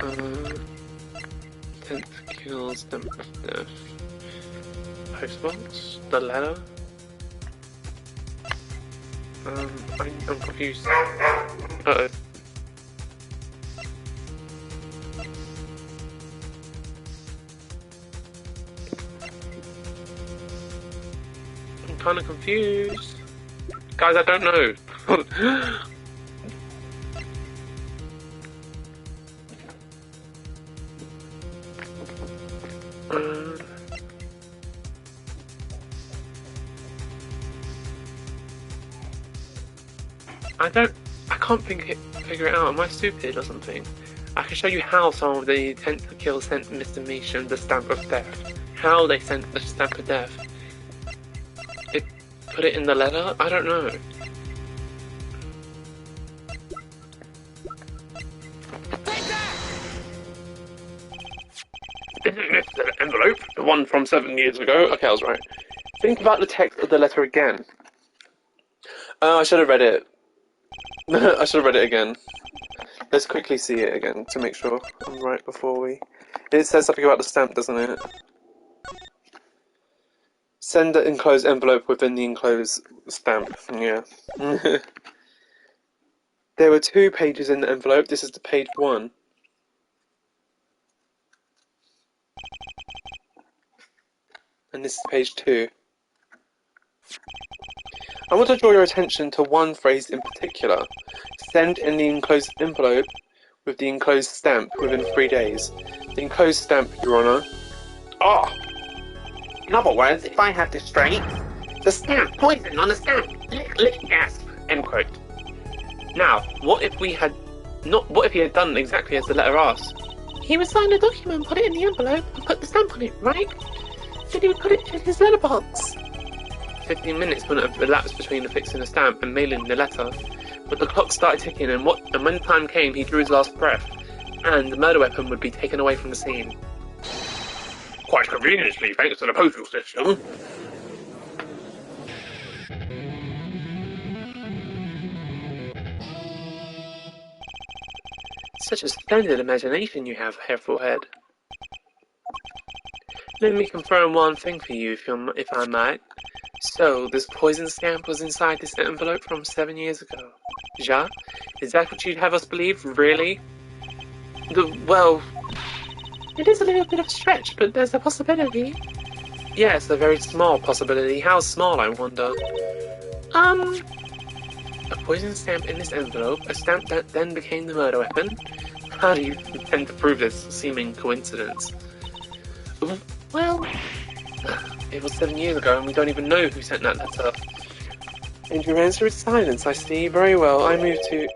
Intent to kill, stamp of death. Postbox? The letter? I'm confused. Uh-oh. I'm kind of confused. Guys, I don't know. I can't figure it out. Am I stupid or something? I can show you how someone with the intent to kill sent Mr. Mission the stamp of death. How they sent the stamp of death. It put it in the letter? I don't know. Isn't this the envelope? The one from 7 years ago? Okay, I was right. Think about the text of the letter again. I should have read it. I should have read it again. Let's quickly see it again to make sure I'm right before we... It says something about the stamp, doesn't it? Send the enclosed envelope within the enclosed stamp. Yeah. There were 2 pages in the envelope. This is the page 1. And this is page 2. I want to draw your attention to one phrase in particular. Send in the enclosed envelope with the enclosed stamp within 3 days. The enclosed stamp, Your Honour. Oh! In other words, if I have this straight, the stamp, poison on the stamp, lick, gasp, end quote. Now, what if he had done exactly as the letter asked? He would sign a document, put it in the envelope, and put the stamp on it, right? Then he would put it in his letterbox. 15 minutes wouldn't have elapsed between affixing the stamp and mailing the letter. But the clock started ticking, and when time came, he drew his last breath, and the murder weapon would be taken away from the scene. Quite conveniently, thanks to the postal system. Such a splendid imagination you have, Herr Forehead. Let me confirm one thing for you, if I might. So, this poison stamp was inside this envelope from 7 years ago. Ja? Is that what you'd have us believe, really? Well... It is a little bit of a stretch, but there's a possibility. Yes, a very small possibility. How small, I wonder? A poison stamp in this envelope, a stamp that then became the murder weapon? How do you intend to prove this seeming coincidence? Well... It was 7 years ago, and we don't even know who sent that letter. And your answer is silence, I see. Very well, I move to...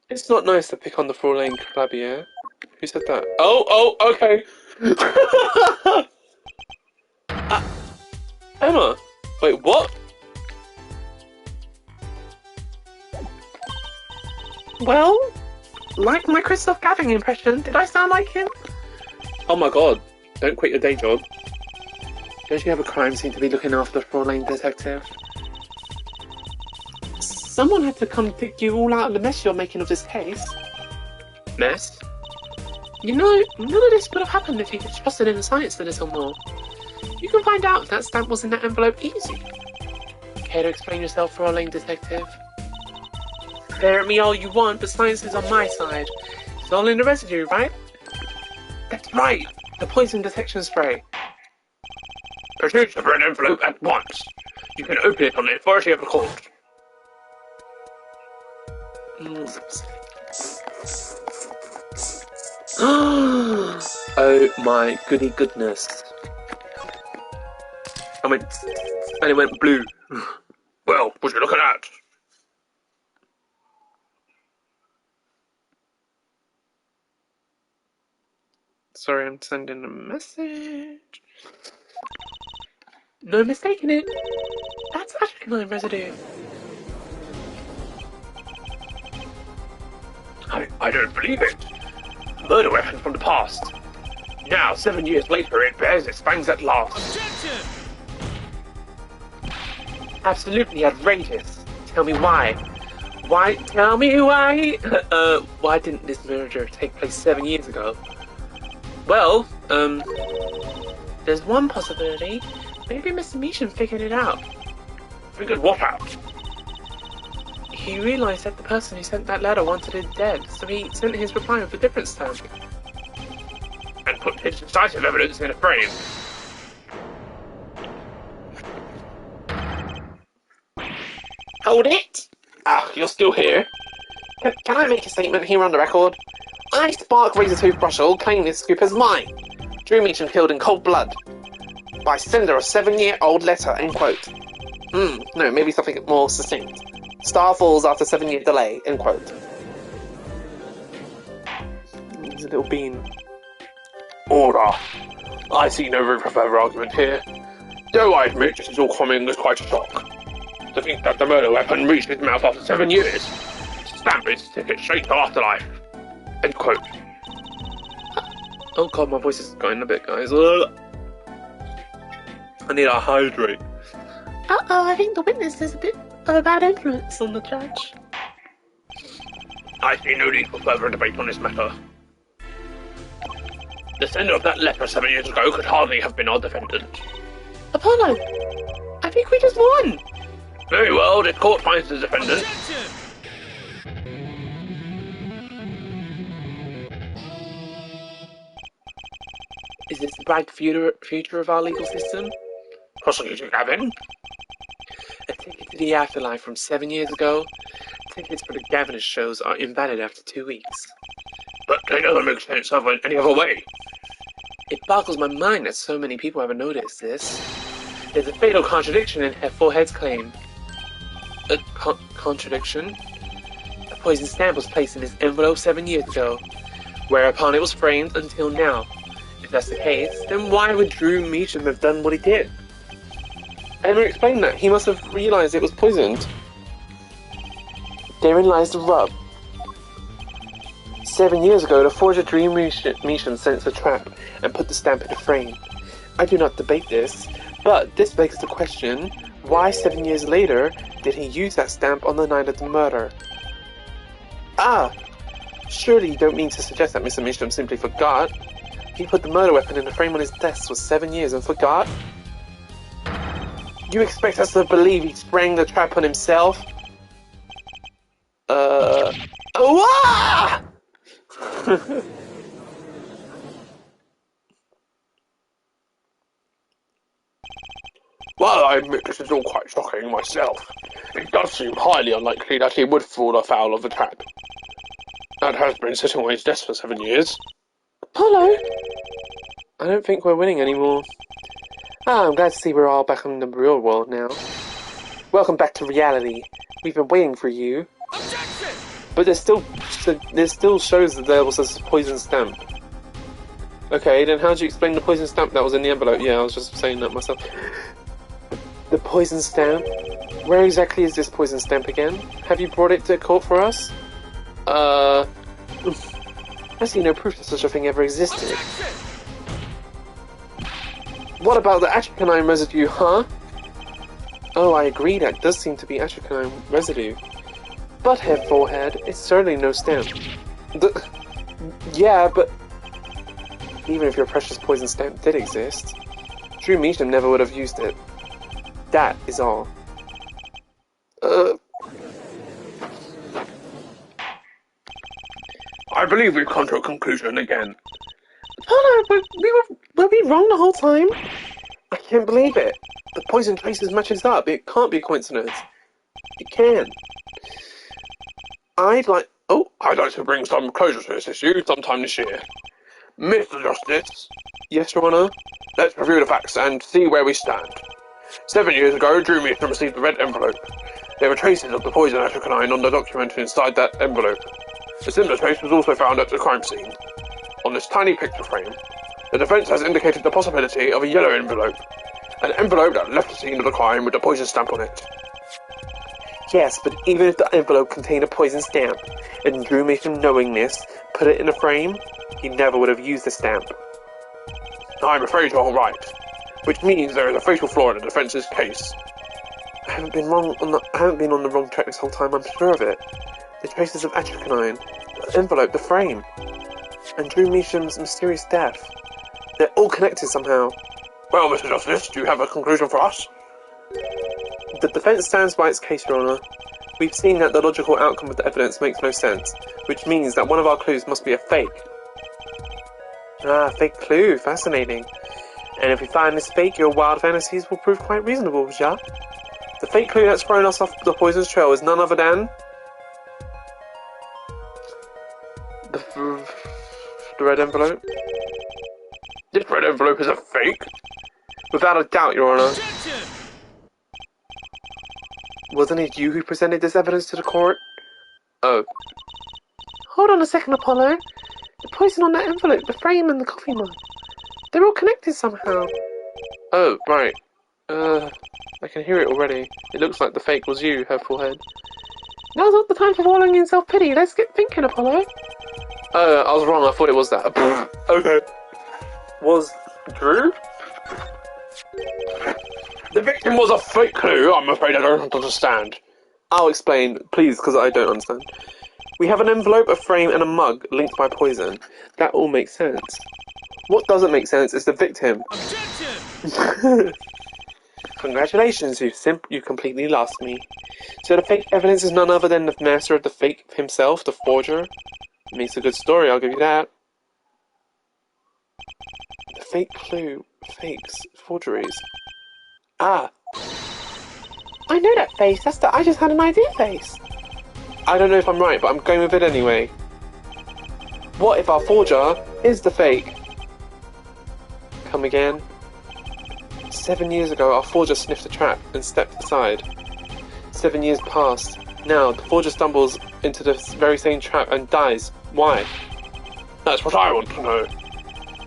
It's not nice to pick on the Fraulein Clavier. Who said that? Oh, okay. Emma! Wait, what? Well, like my Christoph Gavin impression, did I sound like him? Oh my god, don't quit your day job. Don't you have a crime scene to be looking after, Fraulein Detective? Someone had to come dig you all out of the mess you're making of this case. Mess? You know, none of this would have happened if you had trusted in the science a little more. You can find out if that stamp was in that envelope easy. Care to explain yourself, Fraulein Detective? Stare at me all you want, but science is on my side. It's all in the residue, right? That's right! The poison detection spray. Produce the red envelope at once. You can open it on the authority of the court. Oh my goody goodness. And it went blue. Well, would you look at that? Sorry, I'm sending a message. No mistaking it. That's atricanine residue. I don't believe it. Murder weapon from the past. Now, 7 years later, it bears its fangs at last. Objection! Absolutely outrageous. Tell me why. Tell me why. Why didn't this murder take place 7 years ago? Well, there's one possibility. Maybe Mr. Meacham figured it out. Figured what out? He realized that the person who sent that letter wanted it dead, so he sent his reply with a different stamp. And put his decisive evidence in a frame. Hold it! Ah, you're still here? Can I make a statement here on the record? I, Spark Razor Toothbrushel, claim this scoop as mine. Drew Meacham killed in cold blood. By sender of 7-year-old letter, end quote. No, maybe something more succinct. Star falls after 7-year delay, end quote. He's a little bean. Order. I see no room for further argument here. Though I admit this is all coming as quite a shock. To think that the murder weapon reached his mouth after 7 years. Stamp his ticket straight to afterlife. End quote. Oh god, my voice is going a bit, guys. Ugh. I need to hydrate. Uh-oh, I think the witness is a bit of a bad influence on the judge. I see no need for further debate on this matter. The sender of that letter 7 years ago could hardly have been our defendant. Apollo, I think we just won. Very well, this court finds the defendant. Objection! Is this the bright future of our legal system? Prosecutor Gavin? A ticket to the afterlife from 7 years ago? Tickets for the Gavinish shows are invalid after 2 weeks. But they doesn't make sense of it any other way. It boggles my mind that so many people haven't noticed this. There's a fatal contradiction in Forehead's claim. A contradiction? A poison stamp was placed in his envelope 7 years ago, whereupon it was framed until now. If that's the case, then why would Drew Meacham have done what he did? Emma explained that. He must have realized it was poisoned. Therein lies the rub. 7 years ago, the forger Drew Meacham sensed a trap and put the stamp in a frame. I do not debate this, but this begs the question, why 7 years later did he use that stamp on the night of the murder? Ah! Surely you don't mean to suggest that Mr. Meacham simply forgot? He put the murder weapon in a frame on his desk for 7 years and forgot? You expect us to believe he sprang the trap on himself? Oh, ah! Well, I admit this is all quite shocking myself. It does seem highly unlikely that he would fall afoul of the trap. That has been sitting on his desk for 7 years. Apollo! I don't think we're winning anymore. I'm glad to see we're all back in the real world now. Welcome back to reality. We've been waiting for you. Objection! But there still shows that there was a poison stamp. Okay, then how do you explain the poison stamp that was in the envelope? Yeah, I was just saying that myself. The poison stamp? Where exactly is this poison stamp again? Have you brought it to court for us? I see no proof that such a thing ever existed. Objection! What about the atricanine residue, huh? Oh, I agree, that does seem to be atricanine residue. But, Head Forehead, it's certainly no stamp. Yeah, but even if your precious poison stamp did exist, Drew Meacham never would have used it. That is all. I believe we've come to a conclusion again. Apollo, were we wrong the whole time? I can't believe it. The poison traces matches up. It can't be a coincidence. It can. I'd like to bring some closure to this issue sometime this year. Mr. Justice, Yes, Your Honour? let's review the facts and see where we stand. 7 years ago, Drew Meacham received a red envelope. There were traces of the poison atricanine on the document inside that envelope. A similar trace was also found at the crime scene. On this tiny picture frame, The defense has indicated the possibility of a yellow envelope. An envelope that left the scene of the crime with a poison stamp on it. Yes, but even if the envelope contained a poison stamp, and Drew Meacham, knowing this, put it in a frame, he never would have used the stamp. I'm afraid you're right. Which means there is a fatal flaw in the defense's case. I haven't been on the wrong track this whole time, I'm sure of it. The traces of atropine, the envelope, the frame, and Drew Meacham's mysterious death. They're all connected somehow. Well, Mr. Justice, do you have a conclusion for us? The defense stands by its case, Your Honor. We've seen that the logical outcome of the evidence makes no sense, which means that one of our clues must be a fake. Ah, fake clue. Fascinating. And if we find this fake, your wild fantasies will prove quite reasonable, ja? The fake clue that's thrown us off the poison's trail is none other than... the red envelope? This red envelope is a fake? Without a doubt, Your Honor. Wasn't it you who presented this evidence to the court? Oh. Hold on a second, Apollo. The poison on that envelope, the frame, and the coffee mug. They're all connected somehow. Oh, right. I can hear it already. It looks like the fake was you, her forehead. Now's not the time for wallowing in self-pity. Let's get thinking, Apollo. Oh, I was wrong. I thought it was that. Okay. Was Drew? The victim was a fake clue. I'm afraid I don't understand. I'll explain, please, because I don't understand. We have an envelope, a frame, and a mug linked by poison. That all makes sense. What doesn't make sense is the victim. Objection! Congratulations, you completely lost me. So the fake evidence is none other than the master of the fake himself, the forger? Makes a good story, I'll give you that. The fake clue, fakes, forgeries. Ah! I know that face, that's the I just had an idea face. I don't know if I'm right, but I'm going with it anyway. What if our forger is the fake? Come again? 7 years ago, our forger sniffed a trap and stepped aside. 7 years passed. Now, the forger stumbles into the very same trap and dies. Why? That's what I want to know.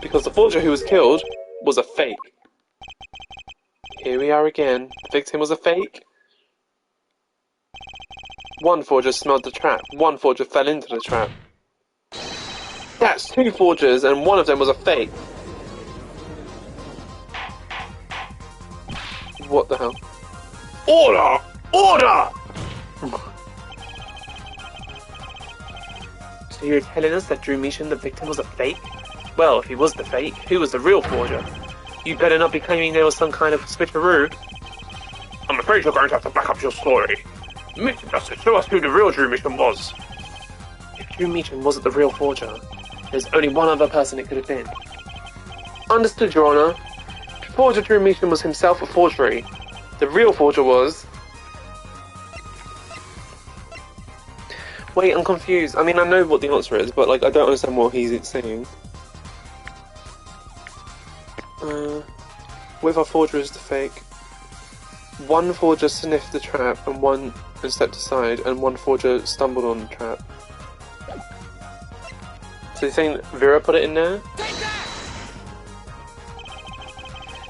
Because the forger who was killed was a fake. Here we are again. The victim was a fake. One forger smelled the trap. One forger fell into the trap. That's two forgers, and one of them was a fake. What the hell? Order! Order! So you're telling us that Drew Meacham, the victim, was a fake? Well, if he was the fake, who was the real forger? You better not be claiming there was some kind of switcheroo. I'm afraid you're going to have to back up your story. Mr. Justice, show us who the real Drew Meacham was. If Drew Meacham wasn't the real forger, there's only one other person it could have been. Understood, Your Honor. The forger Drew Meacham was himself a forgery. The real forger was... Wait, I'm confused. I mean, I know what the answer is, but like, I don't understand what he's saying. With our forger is the fake. One forger sniffed the trap and stepped aside, and one forger stumbled on the trap. So you're saying Vera put it in there?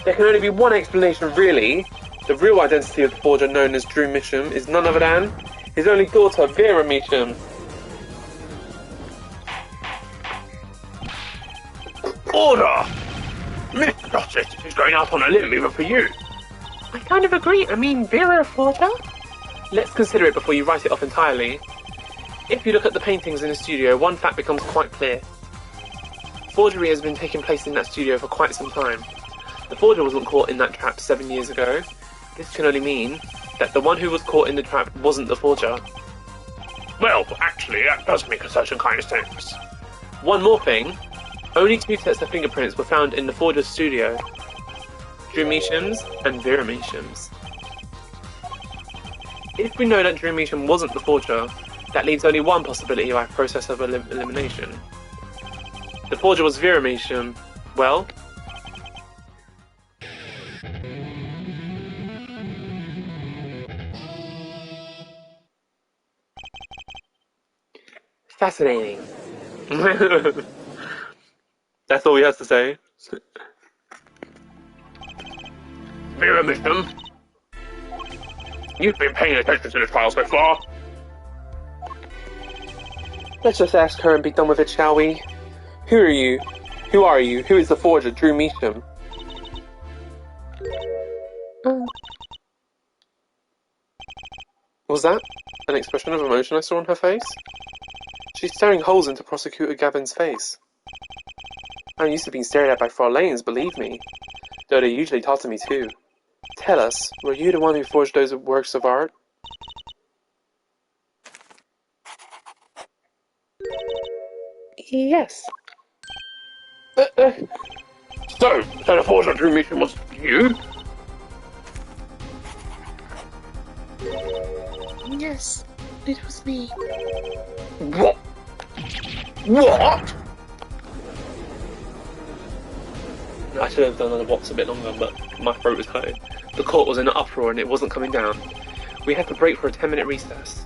There can only be one explanation, really. The real identity of the forger, known as Drew Meacham, is none other than his only daughter, Vera Meacham. Order! Mr. Justice, is going out on a limb even for you. I kind of agree. I mean, Vera a forger? Let's consider it before you write it off entirely. If you look at the paintings in the studio, one fact becomes quite clear. Forgery has been taking place in that studio for quite some time. The forger wasn't caught in that trap 7 years ago. This can only mean that the one who was caught in the trap wasn't the forger. Well, actually, that does make a certain kind of sense. One more thing. Only two sets of fingerprints were found in the forger's studio. Drew Meacham's and Vera Meacham's. If we know that Drew Meacham wasn't the forger, that leaves only one possibility by process of elimination. The forger was Vera Meacham. Well... Fascinating. That's all he has to say. Vera Mission, you've been paying attention to the trial so far. Let's just ask her and be done with it, shall we? Who are you? Who are you? Who is the forger, Drew Meacham? Was that an expression of emotion I saw on her face? She's staring holes into Prosecutor Gavin's face. I'm used to being stared at by Frauleins, believe me. Though they usually talk to me too. Tell us, were you the one who forged those works of art? Yes. So the forger Drew Meacham was you? Yes, it was me. What? What? I should have done the box a bit longer, but my throat was hurting. The court was in an uproar and it wasn't coming down. We had to break for a 10-minute recess.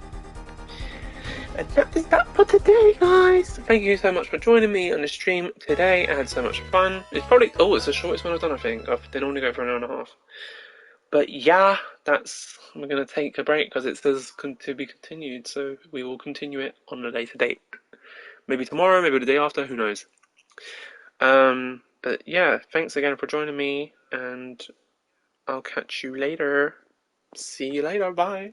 And that is that for today, guys. Thank you so much for joining me on the stream today. I had so much fun. It's probably it's the shortest one I've done, I think. They normally go for an hour and a half. But yeah, we're gonna take a break because it says to be continued, so we will continue it on a later date. Maybe tomorrow, maybe the day after, who knows. But yeah, thanks again for joining me, and I'll catch you later. See you later, bye.